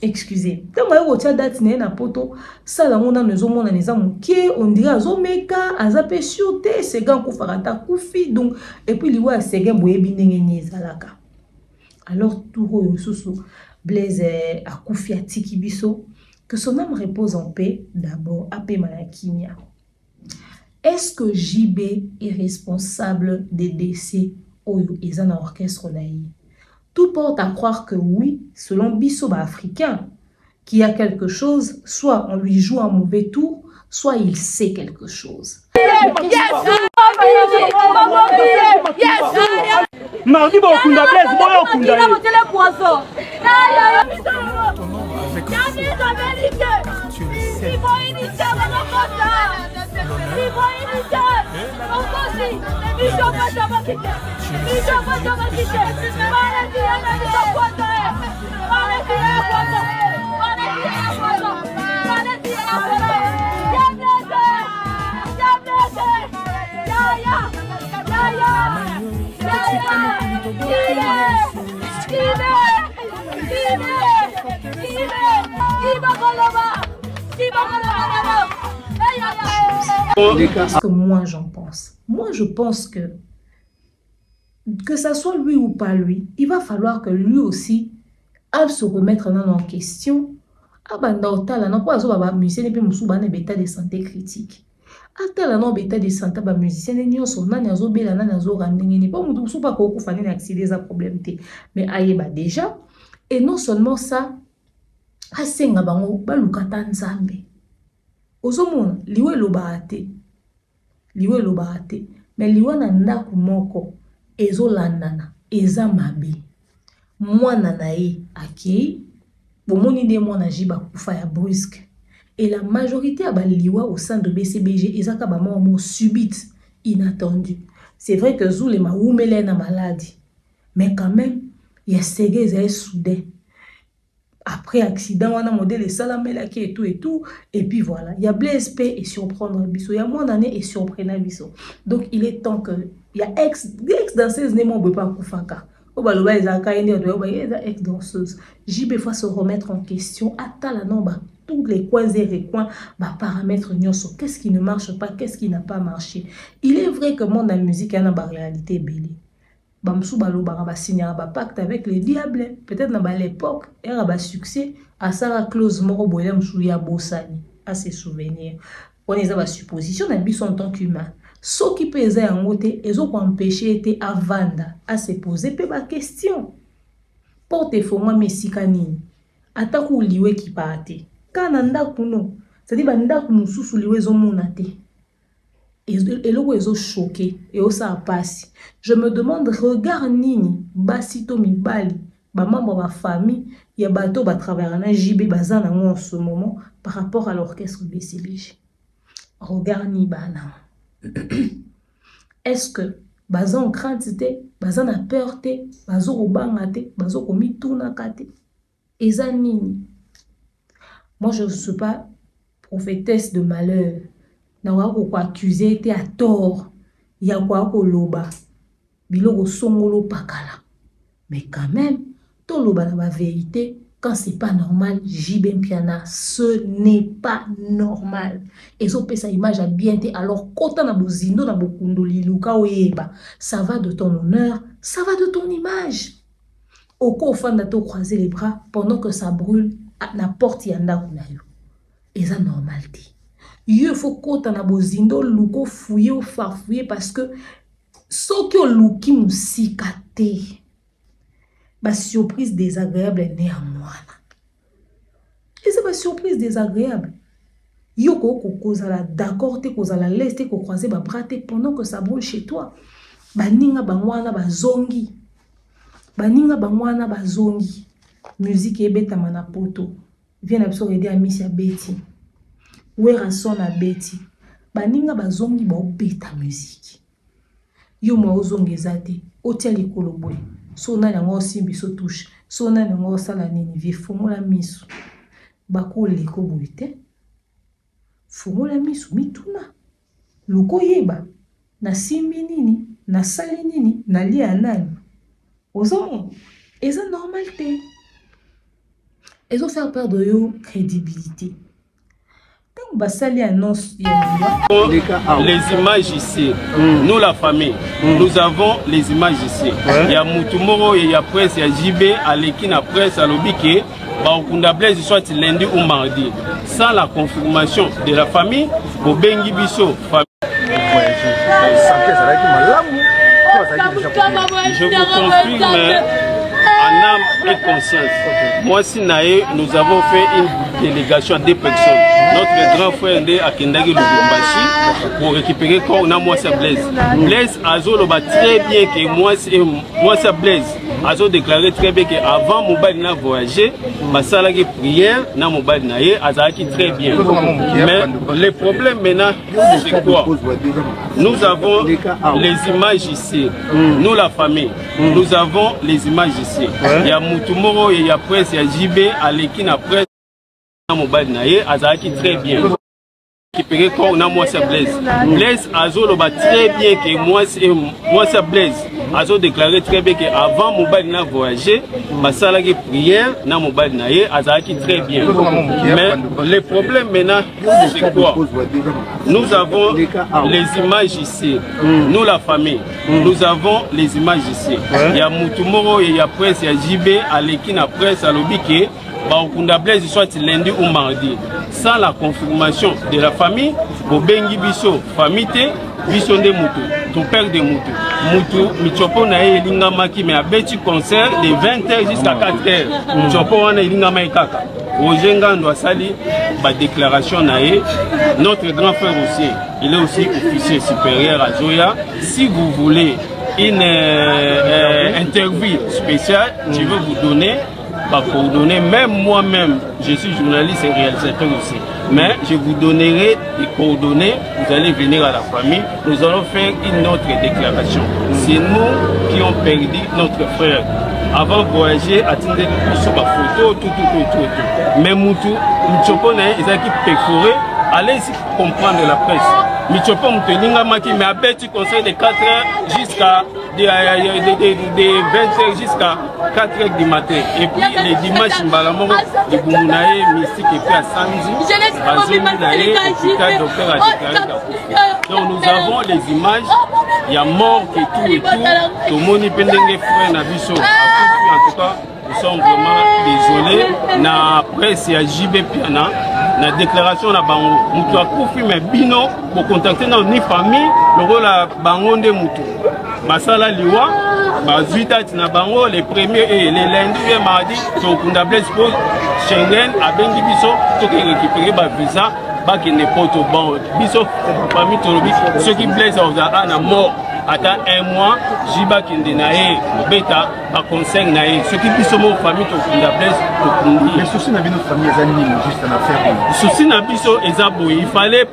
Excusez. Quand on a date na poto, ça la mona nous on a les amuké, on dirait azomeka, azape surté, c'est gant ko farata koufi donc et puis li wa c'est gant boyebi ndenge zalaka. Alors tout soso Blaise a koufi atiki biso. Que son âme repose en paix, d'abord, Ape Malakimia. Est-ce que JB est responsable des décès au Ezana Orchestre Naï? Tout porte à croire que oui, selon Bissoba africain, qu'il y a quelque chose, soit on lui joue un mauvais tour, soit il sait quelque chose. Mardi, Okunda Blaise, Okunda. Qu'est-ce que moi j'en pense? Moi je pense que ça soit lui ou pas lui, il va falloir que lui aussi a se remettre en question. Non pas à musicien et puis état de santé critique. Atala non état de santé ba musicien ni son nani azobela nani azorandengeni pas mutu pas ko fani na accéder à problème té mais ayeba déjà et non seulement ça asenga bango balukata nzambe ozomona liwe lobaate mais liwa na ndaku moko ezolandana eza mabe mwana na ye akei bomoni de mwana jiba kufa ya brusque et la majorité a baliwa au sein de BCBG ezaka ba mort subite inattendu. C'est vrai que Zoule ma oumele na maladie mais quand même il y a segé soudain après accident on a modèle salamela qui et tout et puis voilà il y a Blaise P et surprendre biso il y a mon année et surprendre biso donc il est temps que il y a ex danseuse ne mon pas kufaka o baloba ezaka ende o ba ex danseuse JB fois se remettre en question atala nomba tous les coins et recoins bah paramètres nyonso qu'est-ce qui ne marche pas qu'est-ce qui n'a pas marché. Il est vrai que mon musique a une réalité belle bamsou baloba ba signer ba pacte avec les diables peut-être dans l'époque era ba succès à Sarah Close moro boya msou ya bosani à ses souvenirs on les a ba supposition na biso en tant qu'humain ce qui pesait en côté et ont empêché était à vendre à se poser pe ba question porte fo moi mesikani ataku liwe ki paate kana ndaku no c'est-à-dire ba ndaku mususu liwe zo monate et le réseau choqué et au ça passe. Je me demande regarde nini basito mibali ba membre ba famille ya bato ba travers na JB bazana en ce moment par rapport à l'orchestre BCBG. Regarde ni bana. Est-ce que bazan crainte té bazan a peur té bazo obanga té bazo komi tuna kate eza nini? Moi je ne suis pas prophétesse de malheur. Na wako kwa accuser était à tort ya kwa ko loba biloko songolo pakala mais quand même to loba la vérité quand c'est pas normal JB Piana ce n'est pas normal et so pesa image a bien été alors kota na bozindo na bokundo liluka oyeba ça va de ton honneur ça va de ton image oko fanda to croiser les bras pendant que ça brûle à la porte yanda kunayo et ça normalité. Il faut qu'on na bozindo luko fouiller ou farfouiller parce que ce que luki musikate ba surprise désagréable néanmoins. Et c'est pas surprise désagréable. Yoko ko kozala d'accord te kozala l'est te ko croiser ba braté pendant que ça brûle chez toi. Baninga bangwana bazongi. Baninga bangwana bazongi. Musique ebeta mana poto. vient absorber aider à Miss Betty. Wera son à Betty. Baninga bazongi ba obeta musique. Yo mo ozongi ezate. Otia likolo boy. So na yango simbi so touche. So na yango sala nini vie fongola miso. Bako liko boyite. Fongola miso mituna. Luko yeba. Na simbi nini, na sali nini, na lia nani. Ozongi. Eza normalité. Ils ont fait perdre leur crédibilité. Donc, basali annonce. Les images ici, nous la famille, nous avons les images ici. Il y a Moutoumoro, il y a presse, il y a JB, Alekina presse, à l'Obike, Baokunda Blaise, soit lundi ou mardi. Sans la confirmation de la famille, au Bengi Bisso, je vous confirme. En âme et conscience. Moi, si Naé, nous avons fait une délégation à 2 personnes. Notre grand frère Ndé à Kendagi Lubumbashi pour récupérer corps na moi c'est Blaise. Blaise Azo le bat très bien que moi c'est Blaise. Azo déclaré très bien qu'avant Mobile n'a voyagé, ma salle de prière na Mobile Naé Azaki très bien. Mais le problème maintenant c'est quoi? Nous avons les images ici. Nous la famille, nous avons les images ici. Il y a Moutoumoro, il y a presse, il y a JB, Alekina presse, Mobile Naé, Azaki très bien. Récupérer corps na moi c'est Blaise. Blaise Azo le bat très bien que moi c'est Blaise. Azo déclaré très bien qu'avant Mobile n'a voyagé, ma salle de prière na Mobile Naé, Azaki très bien. Mais le problème maintenant c'est quoi? Nous avons les images ici. Nous la famille, nous avons les images ici. Il y a Moutoumoro, il y a presse, il y a JB, Alekina presse, à l'Obike, Baokunda Blaise, soit lundi ou mardi. Sans la confirmation de la famille, au Bengi Bisso, famille, Bisso de Moutou, ton père de Moutou. Moutou, Michopo Nae Lingamaki, mais à Betty concert de 20h jusqu'à 4h. Michopo Wana Lingamaki Kaka. Ojenga doit salir ma déclaration Nae. Notre grand frère aussi, il est aussi officier supérieur à Zoya. Si vous voulez une interview spéciale, je veux vous donner. Pour donner, même moi-même, je suis journaliste et réalisateur aussi. Mais je vous donnerai des coordonnées, vous allez venir à la famille, nous allons faire une autre déclaration. C'est nous qui ont perdu notre frère. Avant de voyager, attendez sur ma photo, tout. Mais Moutou, Michopo, ils ont perforé, allez comprendre la presse. Michopo, Moutelingamaki, mais à Betty conseil de 4h jusqu'à de 20h jusqu'à 4h du matin. Et puis les dimanches, Mbalamoro, les Boumounaé, Mystique et puis à samedi, Bazoumounaé, hôpital docteur a déclaré. Donc nous avons les images, il y a mort et tout. Tout le monde est frère Nabiso. En tout cas, nous sommes vraiment désolés. Na presse, il y a JB Piana. La déclaration na bango mutu akufi mais bino pour contacter na ni famille le rôle la bango de mutu basala liwa bazuita na bango les premiers et les lundis et mardi sont Kunda Blaise pour Schengen a bengi biso to récupérer ba visa ba qui ne poto bon biso parmi tolobi ceux qui Blaise a na mort attends 1 mois jiba kinde nae beta ba conseil nae ceux qui biso mo famille to Kunda Blaise to kundi mais souci na bino famille ezani juste en affaire souci na biso ezabo il fallait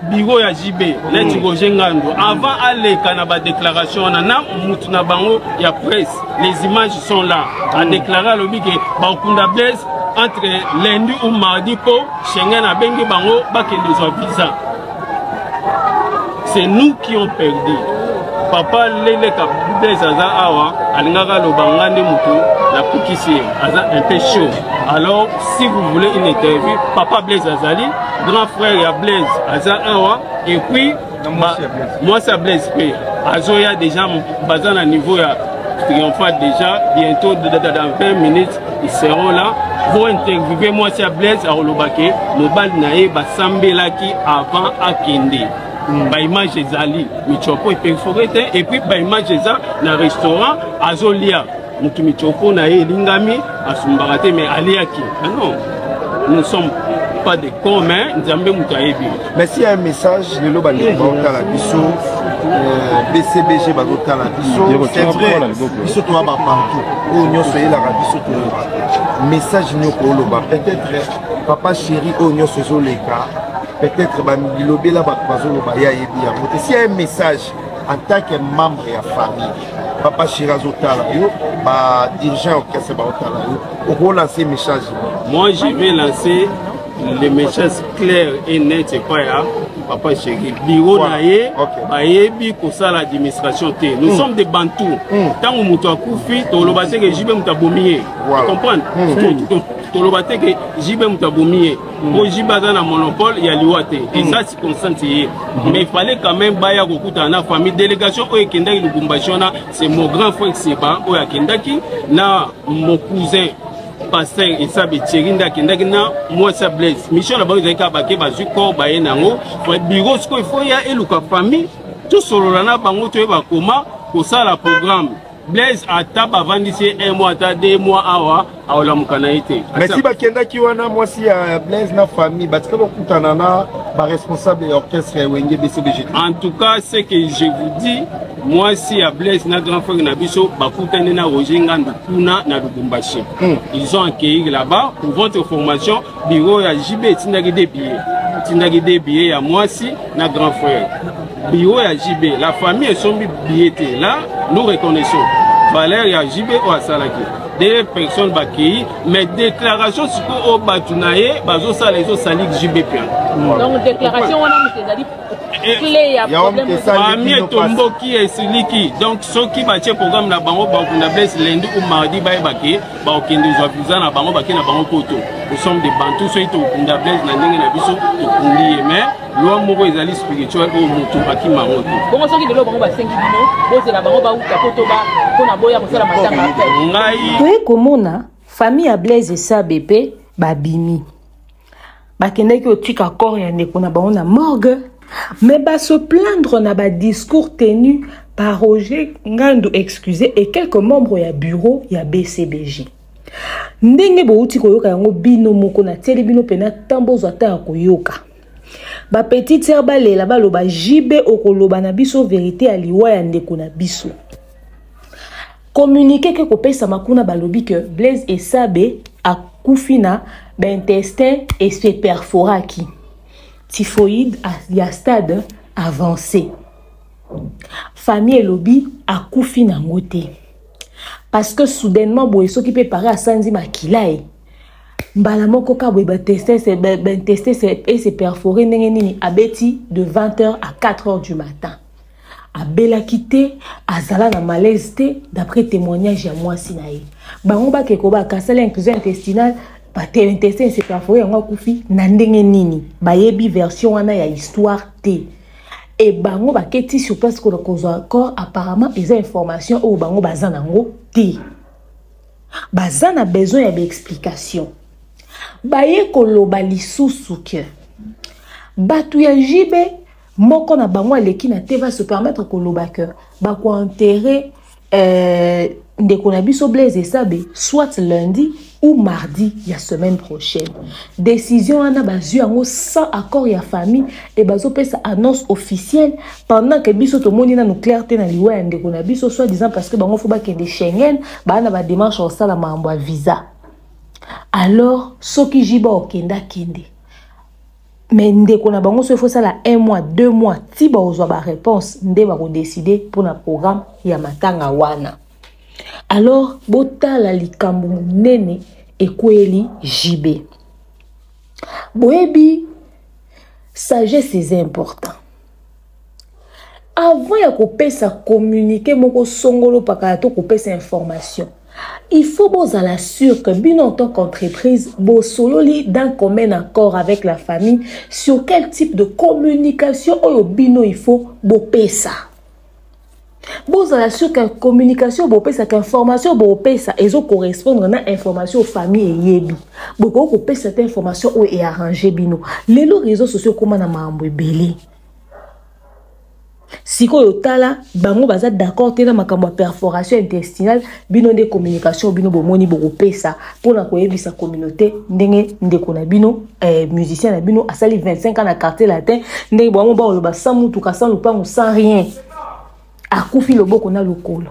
bureau ya JB neti Ngando avant aller kana ba déclaration na mutu na bango ya presse les images sont là a déclarer le bike ba Kunda Blaise entre lundi ou mardi pour Schengen a bengi bango ba kende zo visa. C'est nous qui ont perdu. Papa Lele Blaise aza awa alingaka lo bangande mutu la pukisi aza un peu chaud. Alors si vous voulez une interview, Papa Blaise Azali, grand frère ya Blaise aza awa et puis moi c'est Blaise P. Azoya déjà bazan niveau ya triomphal déjà bientôt dans 20 minutes ils seront là pour interviewer moi c'est Blaise à Olobake mobile nae basambelaki avant akende. Ba image ezali Michopo perforé et puis ba image eza na restaurant Azolia mutu Michopo na elingami asumbarate mais aliaki non nous sommes pas des cons mais nzambe mutu ayebi. Mais s'il y a un message le loba la biso BCBG bazotala biso c'est vrai biso to ba partout o nyonso elaka biso to message nyoko oloba peut-être papa chéri o nyonso ezoleka peut-être bamilobela bato bazoloba ya yebi yango te si y a un message en tant que membre ya famille papa chéri azotala yo ba dirigeant orchestre bazotala yo okolancer message. Moi je vais lancer les messages clairs et nets c'est quoi ya papa chéri bureau naye bayebi kosa l'administration te nous sommes des bantous tant muto akufi to lobate que jibe mutabomiye comprendre to lobate que jibe mutabomiye pour jibe dans monopole il y a liwate et ça c'est consenti mais il fallait quand même baya kokuta na famille délégation o ekendaki lubumbashona c'est mon grand frère Seba o yakendaki na mon cousin pasteur et ça betcherinda kendaki na moi ça blesse mission là bas ezaka bake bazuko baye nango bureau ce qu'il faut ya eluka famille tout sololana bango to ba koma ko ça la programme Blaise ata bavandisi un mois ata 2 mois awa awala mukanaite mais si bakendaki wana moi si Blaise na famille batika bakutana na ba responsable orchestre wenge BCBG. En tout cas ce que je vous dis moi si à Blaise na grand frère na biso bakutane na Roger Ngandu kuna na Lubumbashi ils ont accueilli là-bas pour votre formation bureau ya JB tindaki des billets à moi si na grand frère bureau ya JB la famille est sombi billetté là nous reconnaissons Valère ya JB ou Asalaki des personnes baki mais déclaration sur au batunaye bazo ça les autres salik JB donc déclaration on a mis clé ya problème ami tomboki et siliki donc ceux qui batie programme na bango ba kuna blesse lundi ou mardi ba baki ba okende zo visa na bango baki na bango poto nous sommes des bantous ceux to kunda blesse na ndenge na biso to kundi mais loi moko ezali spirituel au mutu baki mamoto comment ceux qui de bango ba 5 bino boze la bango ba uta poto ba pona boya ko sala matanga ngai to komona famille ya Blaise et sa bébé babimi bakendaki otika corps ya ndeko na bango na morgue mais va se plaindre na ba discours tenu par Roger Ngandu excusez et quelques membres ya bureau ya BCBG ndenge bouti koyoka yango bino moko na tele bino pena tambozo ata koyoka ba petite sœur balela baloba jibe okoloba na biso vérité aliwa ya ndeko na biso communiquer que kopesa makuna balobi que Blaise et Sabé a kufina intestin et se perforaki typhoïde à stade avancé. Famille lobby a koufi na ngote. Parce que soudainement boyeso qui peut paraître à Sanzi Makilai. Mbala moko ka boye tester et se perforer nini abeti de 20h à 4h du matin. Abela quitté azala na malaise d'après témoignage ya moi sinae. Bango ba kekoba kasala inclusion intestinale Pater intestin se perforé en koufi na ndenge nini bayebi version wana ya histoire te et bango baketi sur place ko kozo encore apparemment ils ont information ou bango bazana ngo te bazana besoin ya explication baye ko loba lisusu ke batu ya jibe moko na bango aleki na te va se permettre ko loba ke ba ko enterrer ndeko na biso Blaise et Sabé soit lundi ou mardi la semaine prochaine. Décision ana bazu yango sans accord ya famille et bazo pesa annonce officielle pendant que biso to moni na clarté na liwa ndeko na biso soit disant parce que bango faut ba kende Schengen ba na ba démarche au sala mambo visa. Alors soki jiba okenda kende. Mais ndeko na bango so faut sala 1 mois 2 mois ti ba ozwa ba réponse nde ba ko décider pour na programme ya matanga wana. Alors bota la likambo nene ekweli JB. Boebi sagesse c'est important. Avant ya kopesa communiquer moko songolo pakato kopesa information. Il faut vous aller sûr que bien en tant qu'entreprise, vous sololi d'un commun accord avec la famille sur quel type de communication ou bino il faut vous pesa. Vous allez sûr que communication, vous pesa, qu'information, vous pesa, et ça correspond à information aux familles et yebi. Beaucoup vous pesa cette information ou est arrangé bino. Les réseaux sociaux comment na mambo belé. Si ko yotala bango baza d'accord te na makambo perforation intestinale bino de communication bino bomoni bo pesa pour na koyebisa communauté ndenge ndeko na bino musicien na bino asali 25 ans na quartier latin ndenge bo ba loba sans mutu ka sans lupango sans rien akufi loboko na lokolo.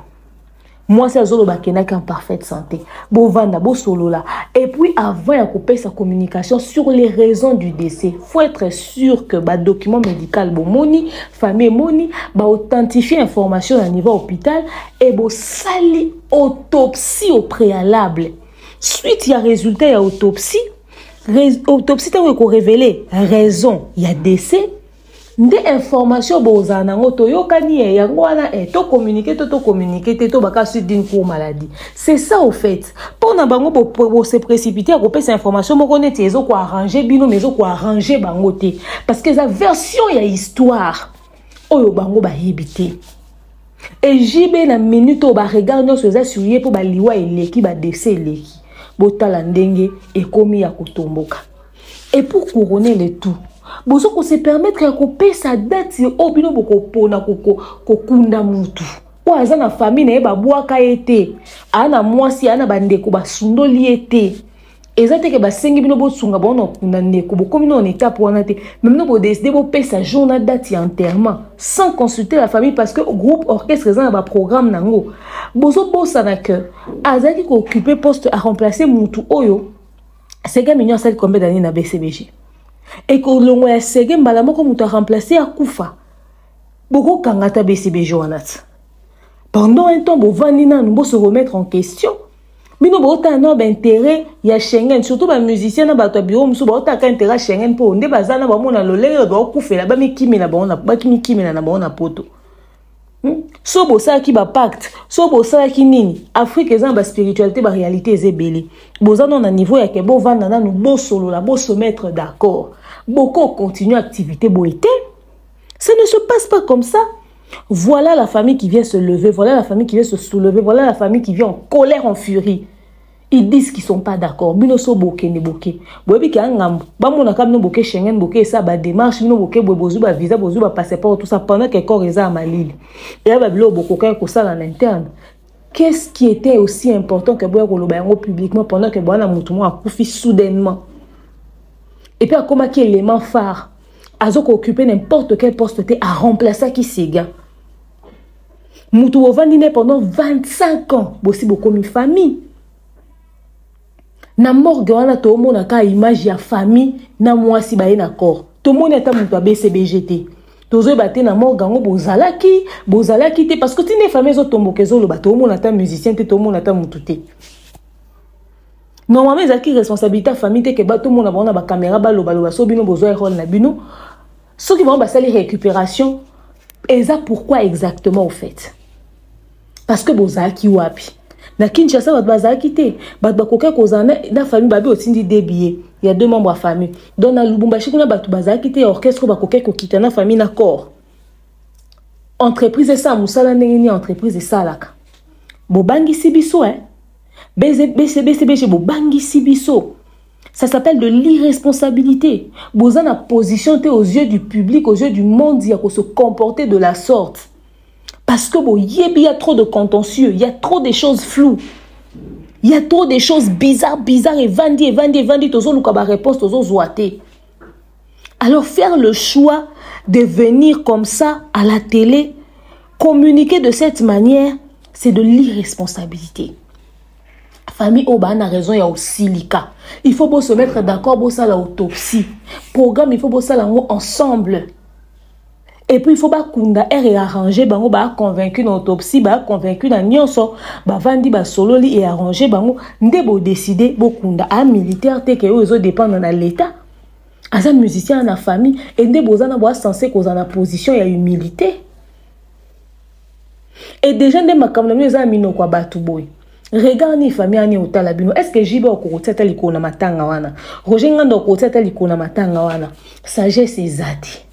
Moi, c'est Zolo Bakena qui est en parfaite santé. Bovanda, bo solola. Et puis, avant de couper sa communication sur les raisons du décès, il faut être sûr que le document médical, bon moni, famille moni, ba authentifier l'information à niveau hôpital et bo sali autopsie au préalable. Suite, il y a résultat, il y a autopsie. Autopsie, tu as révélé raison, il y a décès. Des informations bozana ngoto yokani yango wana to communiquer to baka suite d'une cour maladie. C'est ça au fait. Pour na bango bo se précipiter à couper ces informations mo connaître ezo ko arranger bino mais ezo ko arranger bango te parce que sa version ya histoire oyo bango ba yebité. Et jibe na minute o ba regarde no soza suye pour ba liwa eleki ba décès eleki. Botala ndenge ekomi ya kotomboka. Et pour couronner le tout, bozo ko se permettre ya couper sa date au bino boko pona ko kunda mutu. Ou aza na famille na eba boaka ete. Ana mwasi ana bandeko ba sundoli ete. Ezate ke ba sengi bino bo sunga bono kunda ndeko bo komi no en étape wana te. Même no bo décider bo pe sa journée date ya enterrement sans consulter la famille parce que groupe orchestre ezana ba programme nango. Bozo bosa na que azaki ko occuper poste à remplacer mutu oyo. C'est gars mignon ça combien d'années na BCBG. Et que l'on a essayé de mutu remplacer à Koufa. Beaucoup kangata BCBG wanat. Pendant un temps, nous se remettre en question. Mais nous avons un intérêt, il y a Schengen, surtout les musiciens, nous avons un bureau, nous avons un intérêt Schengen pour nous avons un lolé, nous avons coupé là-bas, mais qui met la poto. So bosa ki ba pacte, so bosa ki nini. Afrique ezan ba spiritualité ba réalité ezebele. Boza non na niveau ya ke bo vanda na nous bo solo la bo se mettre d'accord. Boko continue activité bo été. Ça ne se passe pas comme ça. Voilà la famille qui vient se lever, voilà la famille qui vient se soulever, voilà la famille qui vient en colère, en furie. Ils disent qu'ils sont pas d'accord. Bino so boke ne boke. Boebi ki angam. Ba mona kam no boke Schengen boke ça ba démarche no boke bozu ba visa bozu ba passeport tout ça pendant que corps eza malili. Et là ba bilo boko ka ko ça en interne. Qu'est-ce qui était aussi important que boya ko loba yango publiquement pendant que bwana mutumo a kufi soudainement. Et puis comment qui élément phare azo ko occuper n'importe quel poste à remplacer qui sega. Mutu ovandine pendant 25 ans, bossi beaucoup mi famille. Na morgue wana to mona ka image ya famille na mwasi ba na corps to mona ta mutu BCBGT tozo baté na morgue ngo bozalaki te parce que tine famille zo tomboke zo lo ba to mona ta musicien te to mona ta mutu te normalement ezaki responsabilité famille te ke ba to mona ba caméra ba lo so bino bozo e rôle na bino ceux qui vont ba sali récupération et ça pourquoi exactement au fait parce que bozalaki wapi. Na Kinshasa bat bazaki te bat bakoka kozana na famille babi otindi débillé il y a 2 membres à famille donc na Lubumbashi kuna bat bazaki te orchestre bakoka ko kita na famille na corps entreprise ça musala ndenge entreprise salaka bobangi sibiso BCBG bobangi sibiso ça s'appelle de l'irresponsabilité bozana position te aux yeux du public aux yeux du monde il y a ko se comporter de la sorte. Parce que bon, il y a trop de contentieux, il y a trop de choses floues. Il y a trop de choses bizarres et vandi, tozo lukaba réponse, tozo zoate. Alors faire le choix de venir comme ça à la télé, communiquer de cette manière, c'est de l'irresponsabilité. Famille Oban a raison, il y a aussi l'ICA. Il faut se mettre d'accord pour ça l'autopsie. Programme, il faut ça ensemble. Et puis il faut pas kunda réarranger bango ba convaincu dans autopsie ba convaincu dans nyonso ba vandi ba sololi et arranger bango ndebo décider bo kunda a militaire te que eux dépendent dans l'état as un musicien na famille et ndebo zana bo censé cause en position ya humilité et déjà ndé makamna mieux za mino kwa batu boy regarde ni famille ani otala bino est-ce que jibe okotata likona matanga wana Roger ngando okotata likona matanga wana sagesse ezati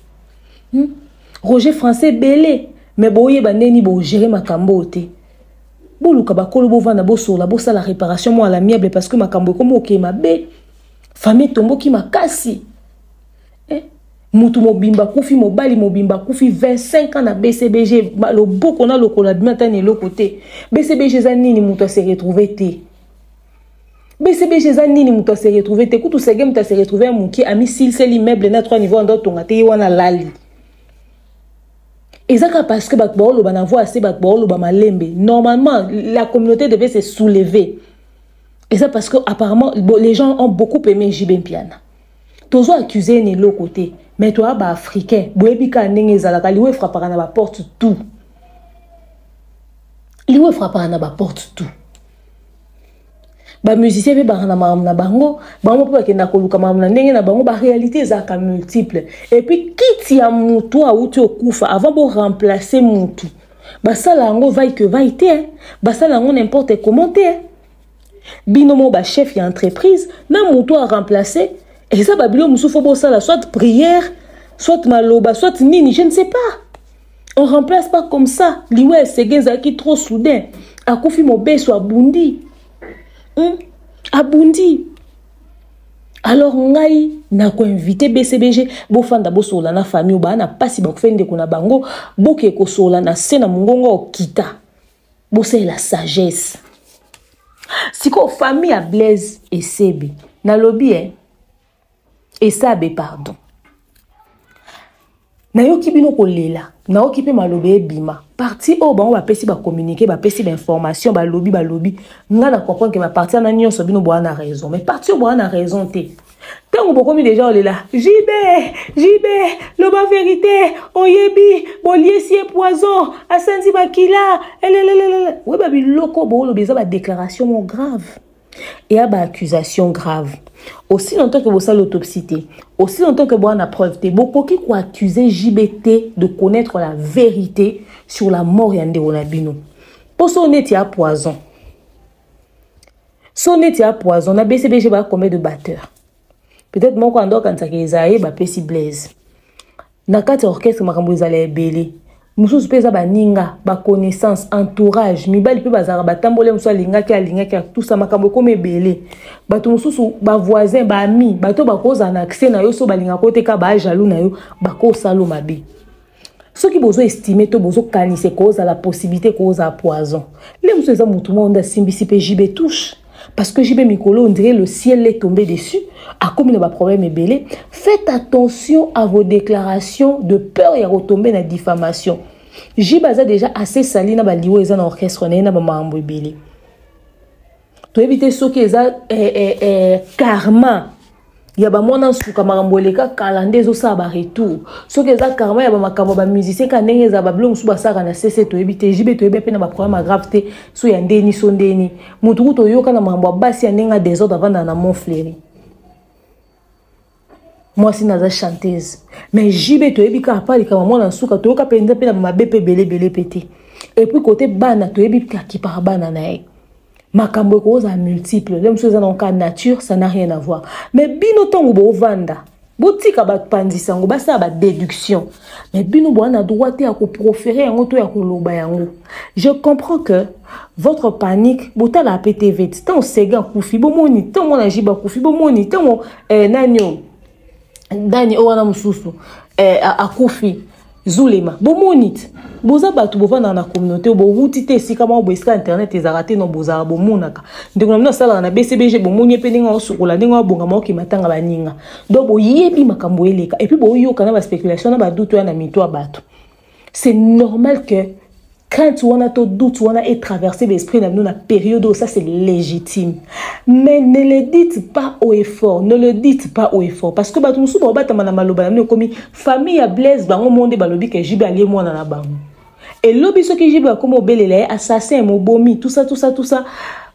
Roger français belé mais boye bandeni bo gérer makambo te boluka bakolo bo vanda bo sola bo sala réparation moi à l'amiable parce que makambo comme OK mabe famille tombo ki makasi mutu mobimba kufi mobali mobimba kufi 25 ans na BCBG lo boko na lokola bimatane lo côté BCBG za nini mutu se retrouver te BCBG za nini mutu se retrouver te kutu sege mutu se retrouver muki ami sil c'est l'immeuble na 3 niveaux ndo tonga te wana lali. Et ça parce que bakbolo ba na voix assez bakbolo ba malembe. Normalement, la communauté devait se soulever. Et ça parce que apparemment les gens ont beaucoup aimé JB Mpiana. Tozo accusé ni l'autre côté, mais toi ba africain, boyebi ka ndenge ezalaka liwe frappera na ba porte tout. Liwe frappera na ba porte tout. Ba musicien be ba na bango, bango pe ke na koluka na ndenge na bango ba réalité ezaka multiple. Et puis kiti ya mutu a uti okufa avant de remplacer mutu. Ba sala ngo vaille que vaille te, ba sala ngo n'importe comment te. Binomo ba chef ya entreprise, na mutu a remplacer. Et ça, Babylon, Moussoufo, soit prière, soit maloba, soit nini, je ne sais pas. On ne remplace pas comme ça. Liwe, c'est qui trop soudain. Akoufi Mobe, soit Bundi. Abundi. Alors, ngai, na ko invité BCBG, bo fanda bo sola na famille, ba na pasi ba kufende kuna bango, bo ke ko sola na sena mungongo okita. Bo c'est la sagesse. Si ko famille a Blaise et Sebi, na lobby, et ça, pardon. Na yo kibino kolela, na yo kipe malobe bima. Parti o ba on va pesi ba communiquer, ba pesi ba information, ba lobby. Nga na comprendre que ma parti na nyon so bino bo na raison, mais parti o bo na raison te. Tant beaucoup mi déjà olela, JB, le ba vérité, oyebi, bolie si poison, asanzi bakila, oui ba bi loko bo lo beza ba déclaration mon grave. Et à ba accusation grave. Aussi longtemps que vous savez l'autopsie, aussi longtemps que vous avez la preuve, beaucoup qui ont accusé JBT de connaître la vérité sur la mort de Onabino. Pour son état à poison. Son état à poison, na BCBG va combien de batteurs? Peut-être moi quand on a Isaïe, ba pesi Blaise. Na kati orchestre makambo ezale belé. Mususu peza ba ninga, ba connaissance, entourage, mibali pe bazara ba tambole musu alinga ki tout ça makambo comme belé. Bato mususu ba voisin, ba ami, bato ba koza na accès na yo so balinga kote ka ba jaloux na yo, ba ko salo mabe. Ceux qui bozo estimer to bozo kanise cause la possibilité cause à poison. Les mususu za mutu monde simbisi pe JB touche. Parce que JB Mikolo, on dirait le ciel est tombé dessus. À comme il y a un problème belé, faites attention à vos déclarations de peur et à retomber dans la diffamation. JB a déjà assez sali na baliwo eza na orchestre na ba mambo belé. To éviter ce qui est karma. Il y a ba mona suka mambo leka calendrier zo sa ba retour. Ce qui est karma ya ba makambo ba musicien ka ndenge za ba blong su ba saka na CC to éviter JB to ebe pe na ba problème grave so ya ndeni so ndeni. Mutu to yoka na mambo basi ya ndenga désordre avant na Montfleury. Moi si naza chanteuse mais JB to ebi ka pali ka mona suka to yoka penda pe na mabepe belé pété. Et puis côté bana to ebi ka ki par bana na e. Makambo cause à multiple. Même chose dans le cas nature, ça n'a rien à voir. Mais bino tongo bo vanda. Botika ba pandisa ngo ba sa ba déduction. Mais bino bo na droit à ko proférer en auto ya ko loba yango. Je comprends que votre panique bota la PTV tant sega kufi bo moni tant mona jiba kufi bo moni tant nanyo dani owana mususu akufi zulema bo monit boza batu bovanda na communauté bo wutite sika ma bo iska internet ezarate no boza bo monaka ndeko na sala na BCBG bo monye pe ndinga osukola ndinga bonga maoki matanga baninga do bo yebi makambo eleka et puis bo yoka na ba spéculation na ba doute na mito batu. C'est normal que quand on a tout doute, on a traversé l'esprit dans une période où ça c'est légitime. Mais ne le dites pas au effort, ne le dites pas au effort. Parce que batou souba bata mana maloba na komi famille a Blaise bango monde balobi que jibe ali moi na bango. Et lobi ce que jibe comme obelele assassin mo bomi tout ça.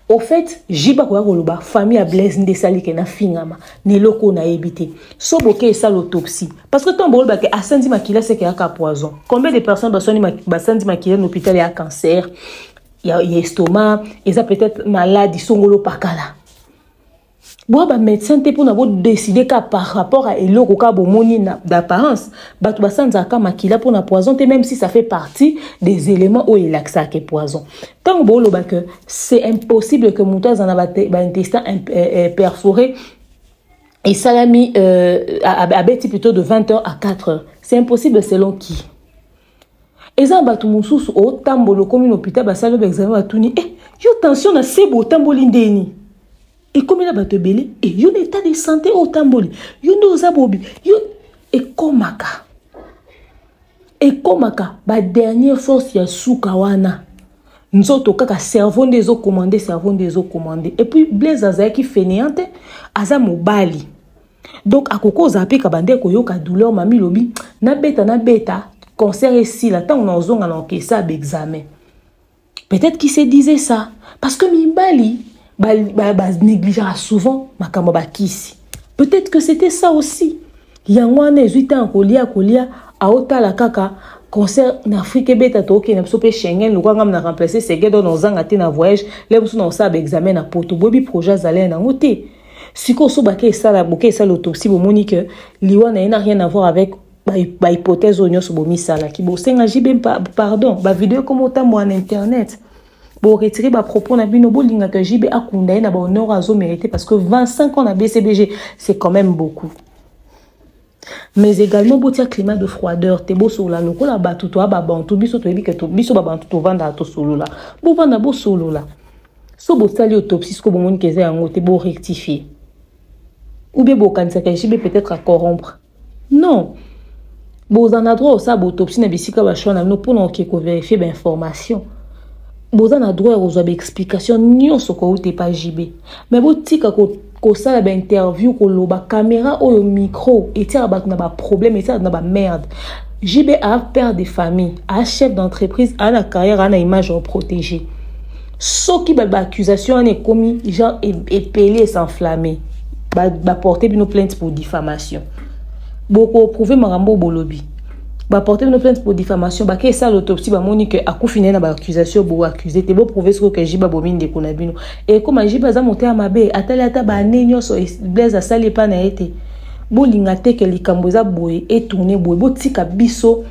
Au fait, jiba kwa koloba famille a Blaise ndesali ke na fingama ne loko na ebité. So boké ça l'autopsie. Parce que ton bol ba ke asandi makila c'est que aka poison. Combien de personnes basandi makila l'hôpital ya cancer, il y a estomac, ils a peut-être malade songolo pakala. Boa ba médecin te pour na bo décider ka par rapport à eloko ka bomoni d'apparence, batu basanza ka makila pour na poison te même si ça fait partie des éléments où il accès que poison. Tant bolo ba que c'est impossible que mutas en ba intestin perforé et salami à bêti plutôt de 20h à 4h. C'est impossible selon qui? Et ça batu mususu o tambolo comme l'hôpital ba salo examen batuni yo tension na sebo tamboli ndeni. Et comme il a battu belé, et il y a un état de santé au tamboli, il y a un ozabobi, et komaka. et komaka ba dernière force ya suka wana nzoto kaka cerveau des eaux commandé et puis Blaise azaki fainéante aza mobali donc akoko zape ka bande ko yoka douleur mami lobi na beta concert ici là tant on ozonga na okesa examen peut-être qu'il se disait ça parce que mibali négligera souvent makambo bakisi peut-être que c'était ça aussi yango na ezuita en kolia aota la kaka concert en Afrique beta toke na sope Schengen le kwanga na remplacer sege dans nos angati na voyage les busu na sa examen na poto bobi projet zalé na ngote siko so baké ça la boké ça l'autopsie bo monique liwa na rien à voir avec ba hypothèse onyo so bomi sala ki bo senga jibe pardon ba vidéo comme autant en internet bo retirer ba propos na bino bo linga que jibe akunda na ba honneur azo mérité parce que 25 ans na BCBG c'est quand même beaucoup. Mais également botia climat de froideur te bo solo la lokola batu to ba bantu biso to ebike to biso ba bantu to vanda to solo la bo vanda bo solo la so bo sali autopsie ko bo moni keze yango te bo rectifier ou bien bo kanisa ka jibe peut-être à corrompre non bo en a droit ça bo autopsie na bisika ba shona no pour non ko vérifier ba information bo en a droit aux explications nyonso ko te pas jibe mais bo tika ko sala ba interview ko loba caméra ou micro et tira ba na ba problème et tira na ba merde JB a père de famille a chef d'entreprise a la carrière a na image protégée ce qui ba accusation est commis genre épelé s'enflammer ba porter une plainte pour diffamation beaucoup prouver marambo bolobi ba porter une plainte pour diffamation ba ke ça l'autopsie ba moni que akufine na ba accusation bo accusé te bo prouver ce que jiba bomine de konabino et comme jiba za monter à mabe atala ba nenyo so Blaise asali pa na été bo lingate que likamboza boye et tourner boye bo tika biso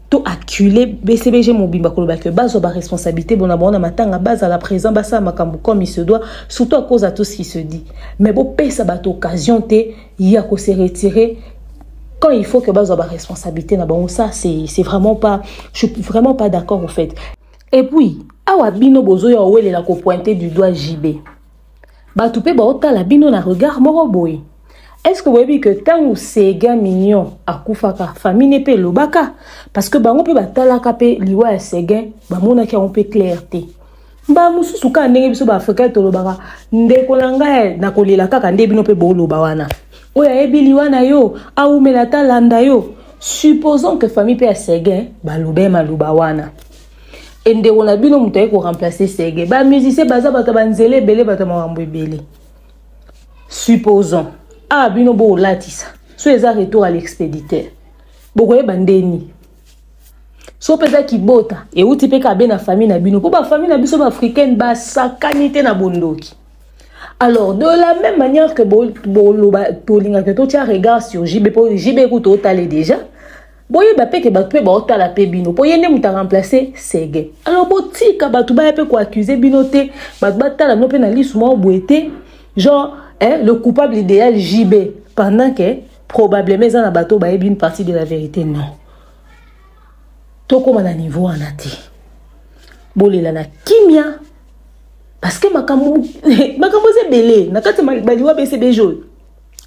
to acculé BCBG mobimba ko ba que bazo ba responsabilité bona bona matanga base à la présent ba ça makambo comme il se doit surtout à cause de tout ce qui se dit mais bo pesa ba occasion te ya ko se retirer quand il faut que base à la responsabilité na bon ça c'est vraiment pas je suis vraiment pas d'accord au fait et puis awa bino bozo ya wele la ko pointer du doigt JB ba tout pe ba ota la bino na regard moko boy est-ce que vous voyez que tant ou ces gars mignons à kufaka famille ne pe lobaka parce que ba on peut ba talaka pe liwa ya segen ba mona ki on peut clarté ba mususu ka ndenge biso ba afrika to lobaka ndeko nanga na kolela kaka nde bino pe bo loba wana oya ebili wana yo aumela talanda yo supposons que famille pe segen ba lobe maluba wana ende wona bino mutaye ko remplacer segen ba musicien baza bata banzele belé bata mambo ebele supposons bino bo latisa so eza retour à l'expéditeur bokoye bandeni so peza ki bota e uti pe ka be na famille na bino po ba famille na biso ba africaine ba sakanité na bondoki. Alors de la même manière que tolinga que to tia regard sur JB po JB ko to talé déjà boye ba pe ke ba pe ba otala pe bino po yende muta remplacer Sege alors botika ba to ba pe ko accuser bino te ba tala no pe na lisu mo boete genre le coupable idéal JB pendant que probablement ça na bateau ba une partie de la vérité non to comme na niveau anati bolela na kimia parce que makambo ze belé na kati baliwa BCBG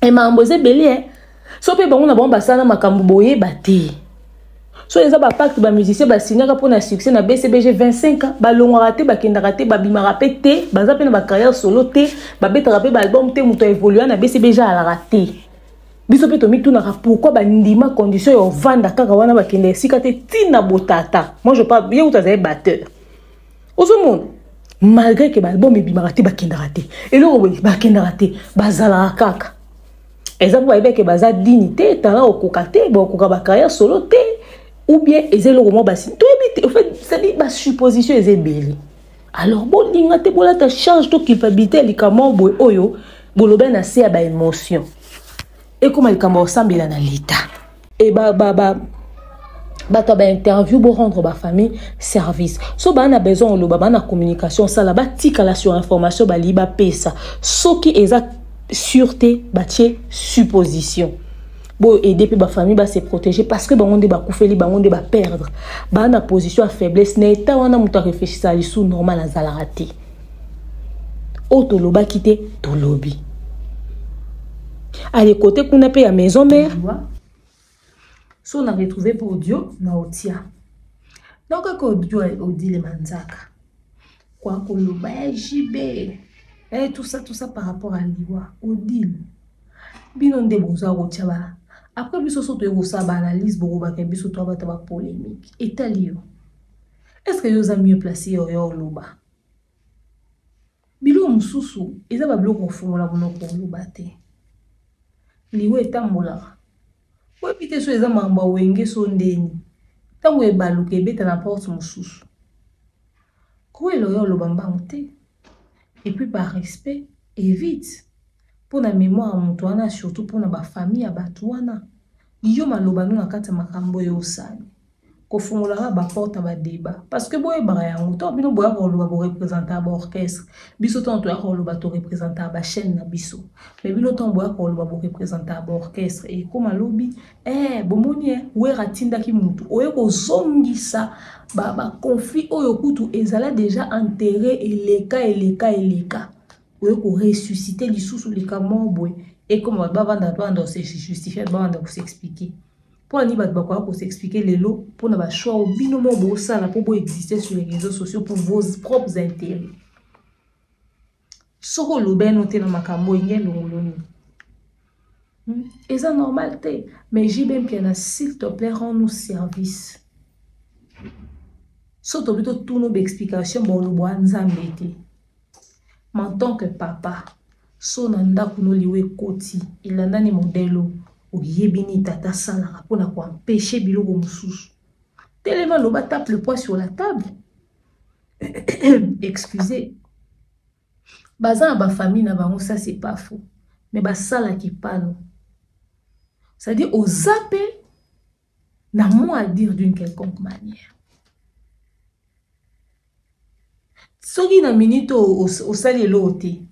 et makambo ze belé so pe bango na bon basana makambo boye baté so les ba pacte ba musicien ba signaka pour na succès na BCBG 25 ans ba longa raté ba kenda raté ba bima rapete ba zape na ba carrière solo té ba beta rapé ba album té muto évoluer na BCBG à la raté biso pe to mi tuna pourquoi ba ndima condition yo vanda kaka wana ba kenda sika té tina botata moi je parle bien utazaye batteur ozo monde malgré que l'album est bimarate bakendaraté et là bakendaraté bazala kaka exemple ba que baza dignité tala okokate ba okoka carrière solo té ou bien ezelo romo basi to ebite en fait ça dit ba supposition ezebeli alors bon lingate bola ta charge to culpabilité likamo boy oyo boloba na se ba émotion et comment likamo sambela na lita et bato ba interview bo rendre ba famille service so ba na besoin lo ba na communication ça là ba tika la sur information ba liba pesa so qui exact sûreté ba tie supposition bo aider pe ba famille ba se protéger parce que ba onde ba kufeli ba onde ba perdre ba na position à faiblesse na eta wana muta réfléchir ça sous normal azala raté auto lo ba quitter to lobby à les côtés qu'on appelle à maison mère So on a retrouvé pour audio na otia. Donc quand audio Odile Manzaka. Quoi qu'on le baie JB. Et tout ça par rapport à l'Iwa. Odile. Binon de boza rotiaba. Après biso soto yosa ba analyse boko ba biso to ba polémique. Italio. Est-ce que yosa mieux placé yo loba? Bilo mususu eza ba bloko fongola bonoko loba te. Liwe etambola. Ou epite so eza mamba wenge so ndeni. Tango ebaluka ebeta na porte mususu. Ko eloyo lobamba mte. Et puis par respect, évite. Pour la mémoire mutuana, surtout pour la famille à Batouana. Yo malobano na kata makambo yo sani. Ko fongola ba porte ba débat. Parce que boye bara yango, bino boya ko loba bo représenter ba orchestre. Biso ton to ko loba to représenter ba chaîne na biso. Mais bino ton boya ko loba bo représenter ba orchestre et comme lobi bomoni wera tinda ki mutu. Oye ko zongisa ba conflit oyo kutu ezala déjà enterré eleka. Oye ko ressusciter lisusu leka mobwe et comme ba vanda to se justifier ba vanda ko s'expliquer. Pour ni bat bakwa pour s'expliquer les lots pour na choix au binomo bo sala pour exister sur les réseaux sociaux pour vos propres intérêts. Soko lo ben noté na makambo ngelo ngoloni. Et ça normal té mais j'ai bien piana s'il te plaît rends-nous service. Soto bito tout nos explications bon lo boa nzambe té. Mais en tant que papa so nanda kuno liwe koti ilanda ni modelo oyebini tata sala pour na ko empêcher biloko mususu. Tellement loba tape le poids sur la table. Excusez. Bazan ba famille na bango ça c'est pas faux. Mais ba sala qui parle. C'est-à-dire aux appels n'a mot à dire d'une quelconque manière. Soki na minute au sali loté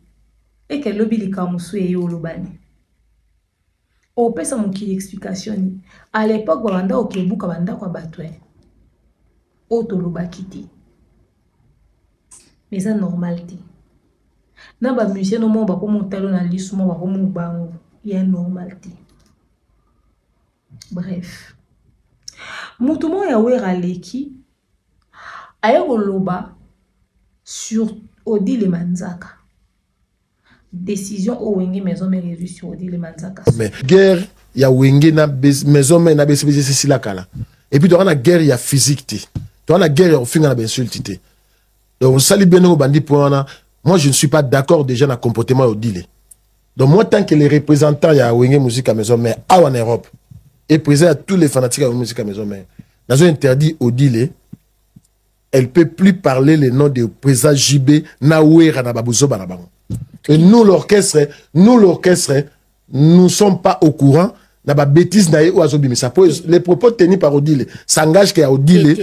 et que lobi li kamusu e yo lobani. O pesa mon qui explication. À l'époque banda o kebuka banda kwa batwe. O to lobakiti. Mais ça normalité. Na ba musicien no mo ba ko montalo na lisu mo ba ko mo bango. Il y a une normalité. Bref. Mutumo ya wera leki ayo loba sur Odile Manzaka. Décision au wenge maison mais réussi sur Odile Manzaka. Mais guerre ya wenge na maison mais na BCBG c'est la kala. Et puis dans la guerre il y a physique. Dans la guerre au finga na insulté. Donc on sali bien au bandi pour moi je ne suis pas d'accord déjà dans le comportement Odile. Donc moi tant que les représentants ya wenge musique à maison mais en Europe et présent à tous les fanatiques de la musique à maison mais dans un interdit Odile. Elle peut plus parler le nom de président JB Nawera na babuzo banabango. Et nous l'orchestre, nous sommes pas au courant na ba bêtise na ou azobimisa. Les propos tenus par Odile s'engagent que Odile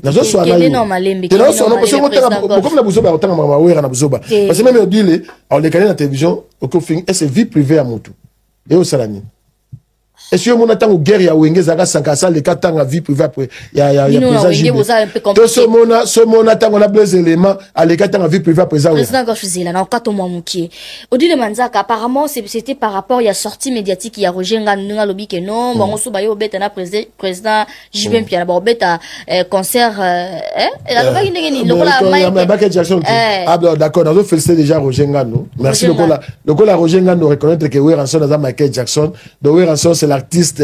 nazo so na comme la buzo ba otanga Nawera na buzo ba. Parce que même Odile on les connaît na télévision au cofing et c'est vie privée à mutu. Et au salani. Et si on attend guerre ya wenge zaka sankasa le katanga vie privée après ya président to ce mon attend on a besoin éléments à le katanga vie privée après ça président Goshuzela na kato mwa mukie Odile Manzaka apparemment c'était par rapport il y a sortie médiatique il y a Rogenga nga lobi que non bon so ba yo beta na président JB Pierre ba beta concert la loba ndenge ni lokola Michael Jackson ah d'accord nous féliciter déjà Rogenga nous merci lokola Rogenga nous reconnaître que Weranson dans Michael Jackson donc Weranson c'est l'artiste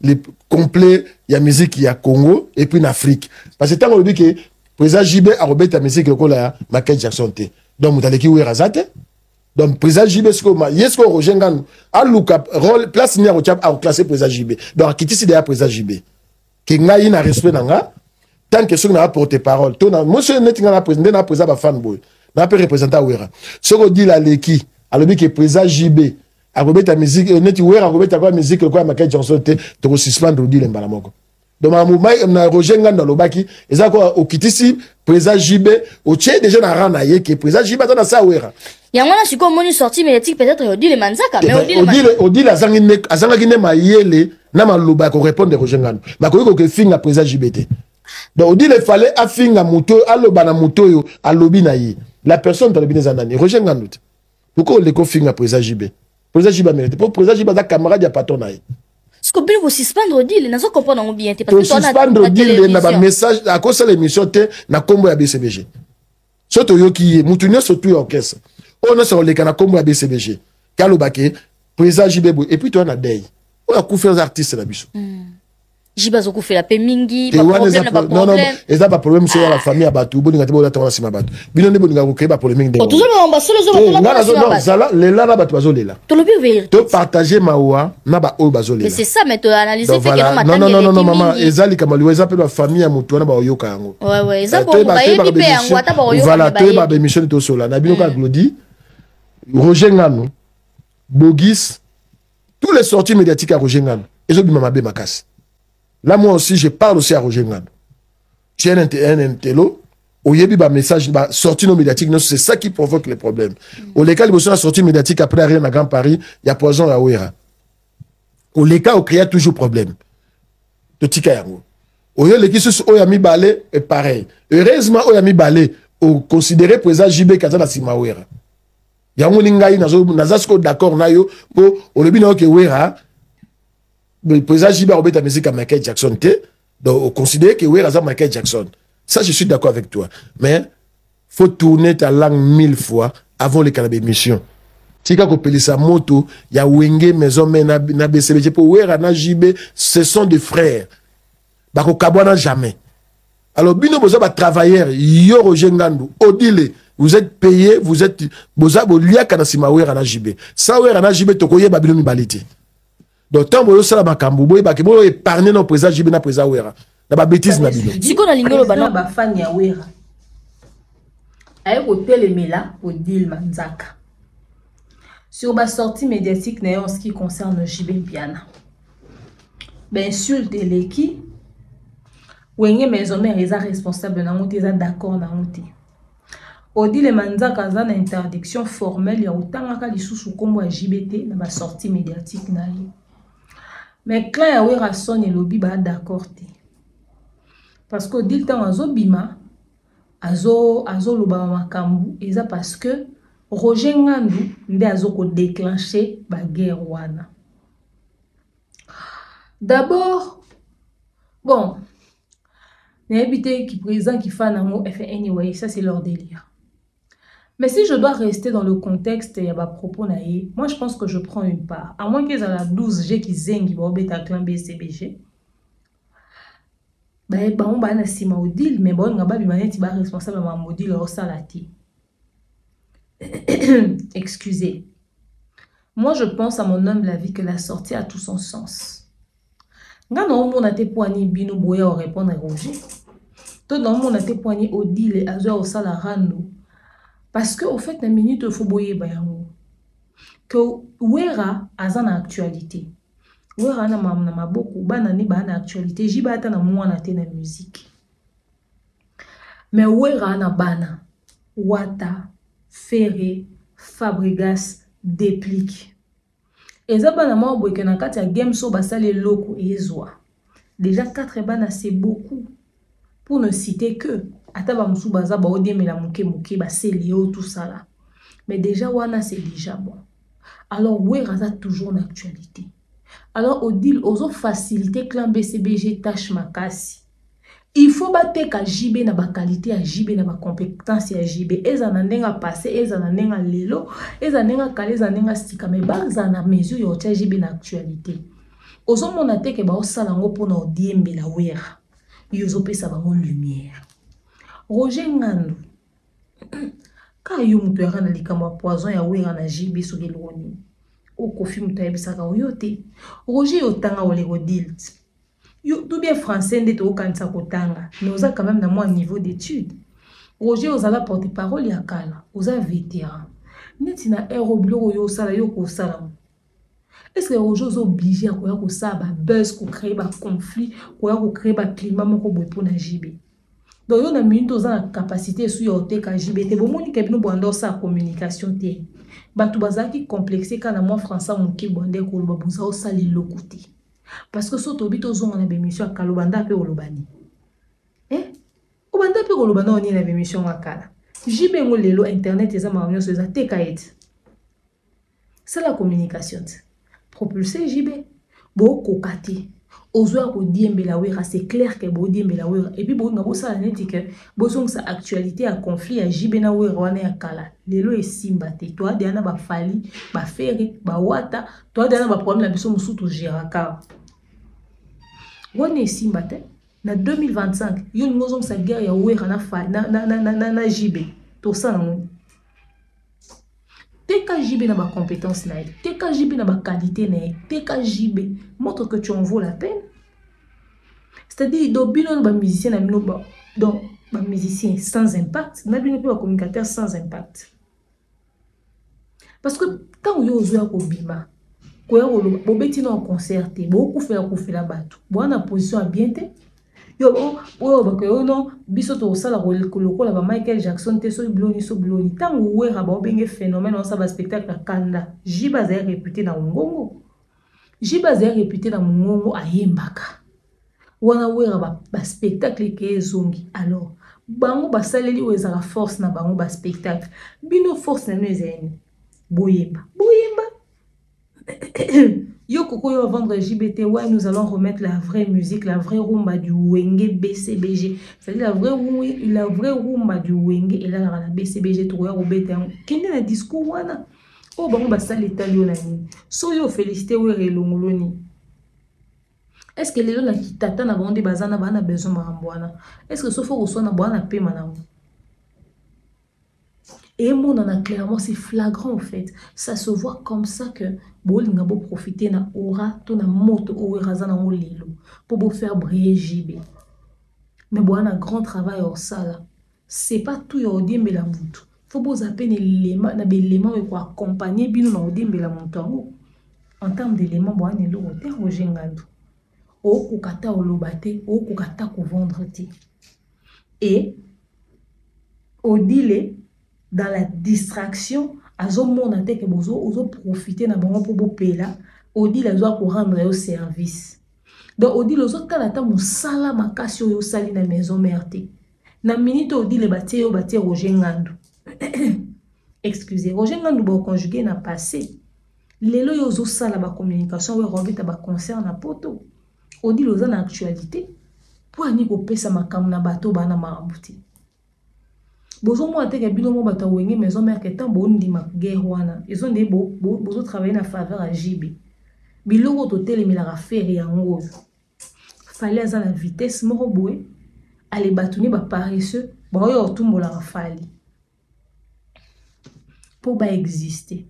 le complet il y a musique il y a Congo et puis en Afrique parce que tant on dit que président JB a rebêté la musique le Michael Jackson donc vous allez qui Werazate donc président JB ce que yes ko Rogenga a look up rôle place ni a classé président JB donc qui ici derrière président JB qui nga ina respect nanga tant que ce n'a porté parole to na monsieur net nga na président ba fanboy na peut représenter Wera ce qu'on dit là leki a le dit que président JB a rebêté la musique net Wera a rebêté la musique le Michael Jackson to suspendre Odile mbala moko donc ma mouvement na Rogenga dans lobaki eza ko okitisi président JB o tché déjà na rana ye que président JB dans sa Wera yango na siko moni sortie médiatique peut-être Odile Manzaka mais Odile azangi ne mayele na maloba ko répondre Rogenga ba ko ko finga président JB donc Odile fallait afinga moto aloba na moto yo alobi na ye la personne dans le bine zanani Rogenga ndute pourquoi le ko finga président JB président JB mérite pour président JB da camarade ya patron na ye Est-ce que vous suspendre deal n'a pas comprendre bien parce que suspendre deal na message à cause de l'émission na combo ya BCBG surtout yo qui mutunyo surtout orchestre on a sur les kana combo ya BCBG kalobake président JB et puis toi na day on a coup faire artistes la biso JB zo coup fait la pe mingi pas problème non non et ça pas problème c'est la famille abatu boninga te bola tona sima batu bino ne boninga ko créer pas problème de toujours on va solo non zala les là batu bazolela to lobi ver to partager mawa na ba o bazolela mais c'est ça mais to analyser fait que non maman ezali kama liweza pe ba famille ya mutu na ba oyoka yango ouais eza bon ba yebi pe yango ata ba oyoka voilà to ba émission to sola na bino ka Glody Roger Ngano Bogis tous les sorties médiatiques à Roger Ngano ezo bima mabe makasi. Là, moi aussi, je parle aussi à Roger Ngano. Tu es un intello, au yebi ba message, ba sortie non médiatique, c'est ça qui provoque les problèmes. Au légal, il y a une sortie médiatique après rien à Grand Paris, il y a poison à Ouera. Au légal, on crée toujours problème. De tika yango. Au yé, l'équipe sur Oyami Balé est pareil. Heureusement, Oyami Balé, au considéré président JB Kazana Sima Ouera. Yango Ningaï, nazasko d'accord, nayo, pour, au lebi na oke Ouera, le président JB a obéi à musique à Michael Jackson. Donc, on considère que oui, c'est Michael Jackson. Ça, je suis d'accord avec toi. Mais, faut tourner ta langue 1000 fois avant les canaux d'émission. Si tu as sa moto, il y a Wenge, Maison, na BCBG, pour Ouera, na JB, ce sont des frères. Bako Kabwana jamais. Alors, bino boza ba travailleur, yo Roger Ngano, Odile, vous êtes payé, vous êtes, boza bo liya kanasima Ouera na JB. Ça Ouera na JB, tokoye babino mibaliti. Donc, tant que vous avez épargné nos présidents, j'ai bien président Ouera. La bêtise n'a pas. Si on a l'ignoré, on a fan ya Ouera. Aïe, au téléméla, au deal Manzaka. Sur la sortie médiatique, en ce qui concerne JB Piana. Ben, insulte l'équipe. Ouenge maison mère est responsable, ils sont d'accord. Au deal Manzaka, il y a une interdiction formelle, il y a autant de sous comme JBT dans la sortie médiatique. Mais quand il y a son et lobby ba d'accord parce que dit temps azo bima azo loba makambu eza parce que Roger Ngano nde azo ko déclencher ba guerre wana. D'abord bon n'habité qui président qui fait nango anyway ça c'est leur délire. Mais si je dois rester dans le contexte, il y a des propos naïfs. Moi, je pense que je prends une part. À moins qu'ils aient la 12G qui zengi, qui va clan BCBG. On va sima au deal, mais bon, on va être responsable de mon deal au salati. Excusez. Moi, je pense à mon humble avis que la sortie a tout son sens. Quand on a été poigné, bino boya au répondre à Roger. Tout le monde a été poigné au deal et à au salarano. Parce que au fait, la minute il faut boyer bayango que Ouera a une actualité. Ouera na maboko bana ni bana actualité. Jiba ata na mwana te na musique. Mais Ouera na bana Wata, Ferré, Fabregas, Déplique. Et ça bana mo boye na kati ya game so basale loko ezwa. Déjà 4 bana c'est beaucoup. Pour ne citer que Ataba Moussou Baza, Baodie, mais la mouké, bah c'est Léo, tout ça là. Mais déjà, Wana, c'est déjà bon. Alors, Ouera a toujours une actualité. Alors, au deal, aux autres facilités, clan BCBG, tâche makasi. Il faut battre qu'à JB na ba qualité, à JB na ba compétence, à JB. Eza na nenga passé, eza na nenga lelo, eza nenga kale, eza nenga stika. Mais baza na mesure, yo tia JB na actualité. Aux autres, on a été que ba osalango pour nous dire, mais la Ouera. Yozo pe sa bango lumière. Roger Ngano. Quand yo mutu ya na likama poison ya Ouera na JB so geloni. O kofi mutu ya bisaka oyote. Roger otanga ole rodilt. Yo tout bien français ndete o kanisa kotanga. Mais oza quand même na moi niveau d'études. Roger ozala porte-parole ya kala. Oza vétéran. Neti na aéroblo yo sala yo ko sala. Est-ce que Roger est obligé à créer un buzz, à créer un conflit, à créer un climat pour la JB? Donc, il y a une capacité sur la JB. Il y a une communication. Il y a une complexité quand moi, Français, qui parce que si tu as une émission à Kalobanda, tu as une émission à Kala. JB, Internet, c'est la communication. Propulser JB. Boko kate. Ozoa ko diembela wera, c'est clair que bo diembela wera. Et puis bo ngabo sa neti que bo song sa actualité à conflit à jibena wera wana ya kala. Lelo e simba te. Toi diana ba fali, ba feri, ba wata, toi diana ba problème la biso musutu jiraka. Wana e simba te. Na 2025, yon ngozong sa guerre ya wera na fa na jibe. To sa na ngoni. TKJB n'a pas compétence, TKJB n'a pas qualité, TKJB montre que tu en vaux la peine. C'est-à-dire, donc, un musicien, donc, un musicien sans impact, n'a pas un communicateur sans impact. Parce que quand on est au bima, quand on est en concert, beaucoup fait la batte, on a position à bien. Yo non bisoto osala lokola ba Michael Jackson te so bloni tango wera ba obenge phénomène on sa ba spectacle kanda jiba za réputé na ngongo ayembaka wana wera ba spectacle ke zongi alors bango ba saleli weza la force na bango ba spectacle bino force na nezeni boyemba Yo Koko yo vendre JBT, ouais, nous allons remettre la vraie musique, la vraie rumba du Wenge BCBG. C'est-à-dire la vraie rumba du Wenge et là la BCBG trouver au BT. Quel est le discours wana? Oh bon bah ça l'italien nani. So yo félicité ouais relongoloni. Est-ce que les gens qui t'attendent avant des bazana bana besoin marambwana? Est-ce que sauf au na bwana paie manam? Et mon en a clairement, c'est flagrant en fait. Ça se voit comme ça que Bolinga bo profiter na aura, ton moto ou razana ou lilo pour faire briller JB. Mais bon, un grand travail au sala. C'est pas tout yo dimbe la mutu. Faut beau zapper l'élément, na l'élément et quoi accompagner bino na dimbe la mutu. En termes d'éléments, bon, on est là au terre au jengandu. O kukata o lobate, o kukata ko vendre ti. Et au dile dans la distraction, azo mona te ke bozo ozo profiter na bango pour bopela, odi la zo ko rendre au service. Donc odi lozo kala ta musala makasi yo sali na maison merte. Na minute odi le batie yo batie Roger Ngandu. Excusez, Roger Ngandu ba conjuguer na passé. Lelo yo zo sala ba communication we robita ba concert na poto. Odi lozo na actualité. Pour ani ko pesa makam na bato bana marambuti. Bozo mo ateke bino mo bata wenge maison mère que tant bon di ma guerre wana ils ont des bozo travailler na faveur à JB biloko to telemela ra faire yango fallait à la vitesse moko boé aller batuni ba paresseux ba yo tumbola ra fali pour ba exister.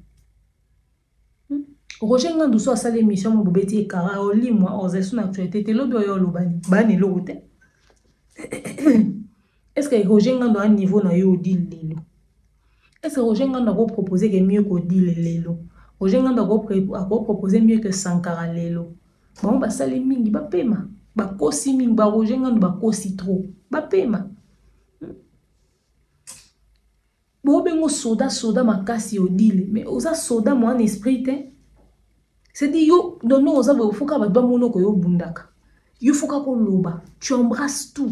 Roger Ngandu so sa l'émission mo bobeti kara oli moi aux son actualité te lobi yo lobani bani lokote. Est-ce que Roger Ngandu a un niveau na yo dit lelo? Est-ce que Roger Ngandu a proposé que mieux que dit lelo? Roger Ngandu a proposé mieux que Sankara lelo. Bon ba sali mingi ba pema. Ba kosi mingi ba Roger Ngandu ba kosi trop. Ba pema. Bo bengo soda makasi o dile, mais oza soda mo en esprit te. C'est dit yo non oza bo fuka ba mono ko yo bundaka. Yo fuka ko loba. Tu embrasses tout.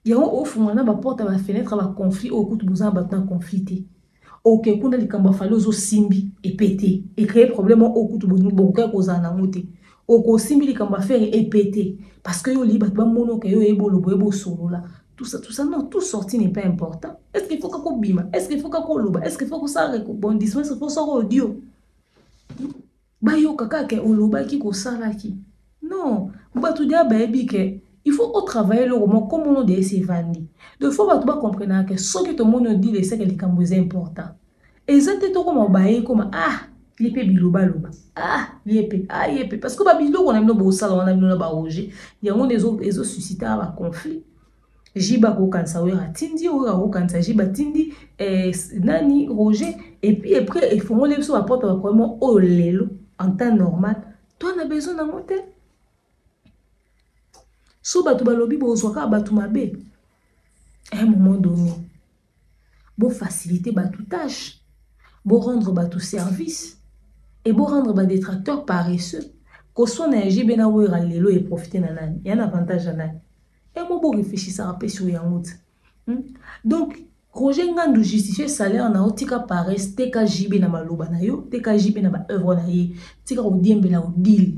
Il y a un fumana ba porte ba fenêtre ba conflit au coup buzan ba tan conflité. OK kuna likamba falozo simbi et pété et créer problème au coup buzan boka ko zana ngote. Oko simbi likamba faire et pété parce que yo liba ba mono ke yo ebolo boebo solo là. Tout ça non tout sorti n'est pas important. Est-ce qu'il faut qu'on bima? Est-ce qu'il faut qu'on loba? Est-ce qu'il faut qu'on ça rebondissement est-ce qu'il faut ça audio? Ba yo kaka ke oloba ki ko sala ki. Non, ba tu dia ba ebi ke il faut travailler le roman comme on dit c'est vandi. De fois tu vas comprendre que ce que tout le monde dit c'est que les cambos est important. Et ça te comme bailler comme liépé biloba loba. Liépé parce que ba bilo on a mis au salon on a mis na ba roger. Il y a on des autres susciter un conflit. Jiba ko kansa wera tindi ou ko kansa jiba tindi nani roger et puis après il faut on lever sur la porte vraiment au lelo en temps normal. Toi on a besoin d'un hôtel. So batu balobi bo zoka batu mabe. À un moment donné, bo faciliter batu tâche, bo rendre batu service et bo rendre ba détracteurs paresseux. Ko soit na JB na wera lelo et profiter na nani. Il y a un avantage à nani. Et moi bo réfléchir ça rappel sur yangout. Donc Roger Ngandu justifier salaire na otika paresse TK JB na maloba na yo, TK JB na ba œuvre na ye, tika o diembe na o deal.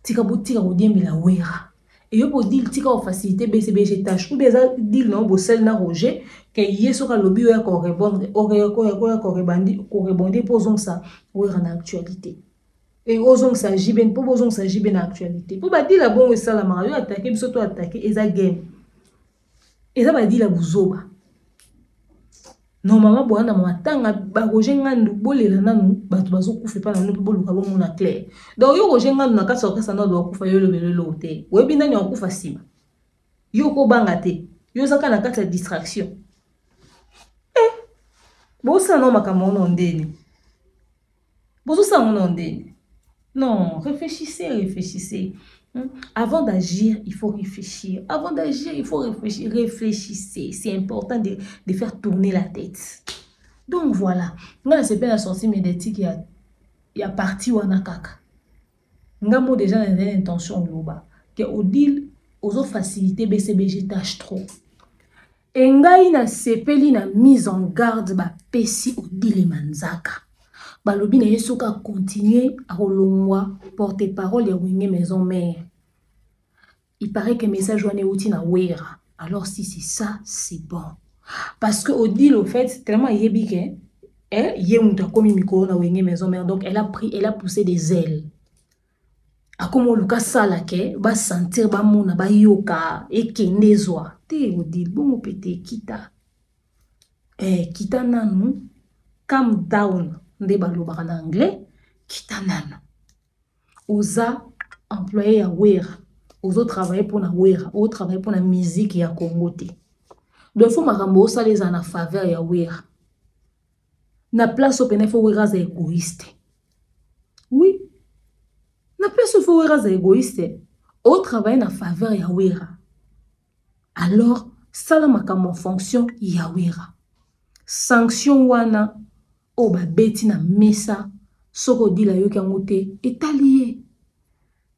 tika botika odiembe la wera. Et yo po deal tika o facilité BCBG tâche ou bien ça deal non bo sel na Roger que yeso ka lobby ya ko répondre ko rebondir posons ça wera na actualité. Et osons ça jiben po posons ça jiben na actualité. Po ba deal la bon ça la mara yo attaquer biso to attaquer eza game. Eza ba deal la buzoba. Normalement boana matanga ba Roger ngandu bolela nanu batu bazokufa pa nanu boluka bo mona clair. Donc yo Roger ngandu na kasa okasa na do kufa yo lobelelo te. Webi nani okufa sima. Yo ko banga te. Yo zaka na kasa distraction. Bosa no makamono ndeni. Boso sa mono ndeni. Non, réfléchissez. Avant d'agir, il faut réfléchir. Avant d'agir, il faut réfléchir. Réfléchissez. C'est important de faire tourner la tête. Donc voilà. Nga c'est pas la sortie médiatique il y a parti wana kaka. Nga mo déjà dans l'intention loba que odil ozo facilité BCBG tâche trop. Et nga ina sepeli na mise en garde ba pesi odil manzaka. Balobi na yesoka continuer à rolongwa porte-parole ya wenge maison mère. Il paraît que message wane outi na wera. Alors si c'est ça, c'est bon. Parce que Odile au fait tellement yebike yemuta komi mikoro na wenge maison mère, donc elle a poussé des ailes. A comme luka sala ke ba sentir ba mona ba yoka et kenezwa. Te Odile bon pété kita. Kita nanu calm down. Nde balobaka na anglais kita nano oza employé ya wera ozo travailler pour na wera o travailler pour la musique ya Congo te de fo makambo ça les en faveur ya wera na place au penefo wera za égoïste. Oui, na place au wera za égoïste o travailler na faveur ya wera. Alors ça la makambo fonction ya wera. Sanction wana o ba beti na mesa soko dila yo kangote etalié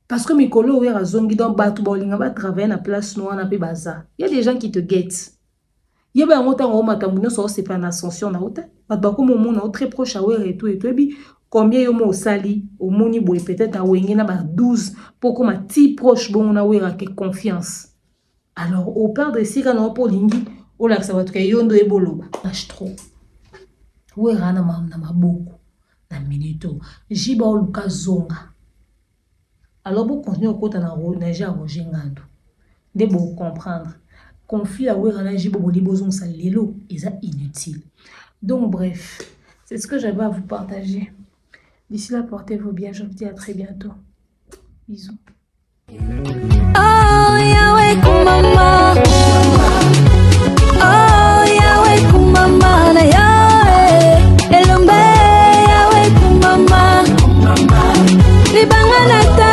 parce que mikolo wera zongi don batu bolinga ba travailler na place no na pe baza. Il y a des gens qui te guettent. Il y a ba ngota ngo matambuno so c'est pas en ascension na hota ba ba ko momo na très proche à wera et tout et bi combien yo mo sali au moni boy peut-être na wenge na ba 12 pour ko ma ti proche bon na wera que confiance. Alors au perdre sika na po lingi o la sa watu yo ndo eboloba lâche trop. Wera na maboko na minito jiba oluka zonga. Alors vous continuez au côté na Roger Ngando de vous comprendre conflit à wera na jiba bolibozon sa lelo est inutile. Donc bref, c'est ce que j'avais à vous partager. D'ici là, portez-vous bien, je vous dis à très bientôt. Bisous. Oh Yahweh kumama, oh Yahweh kumama na Elombe Yahweh kumama, libanga na ta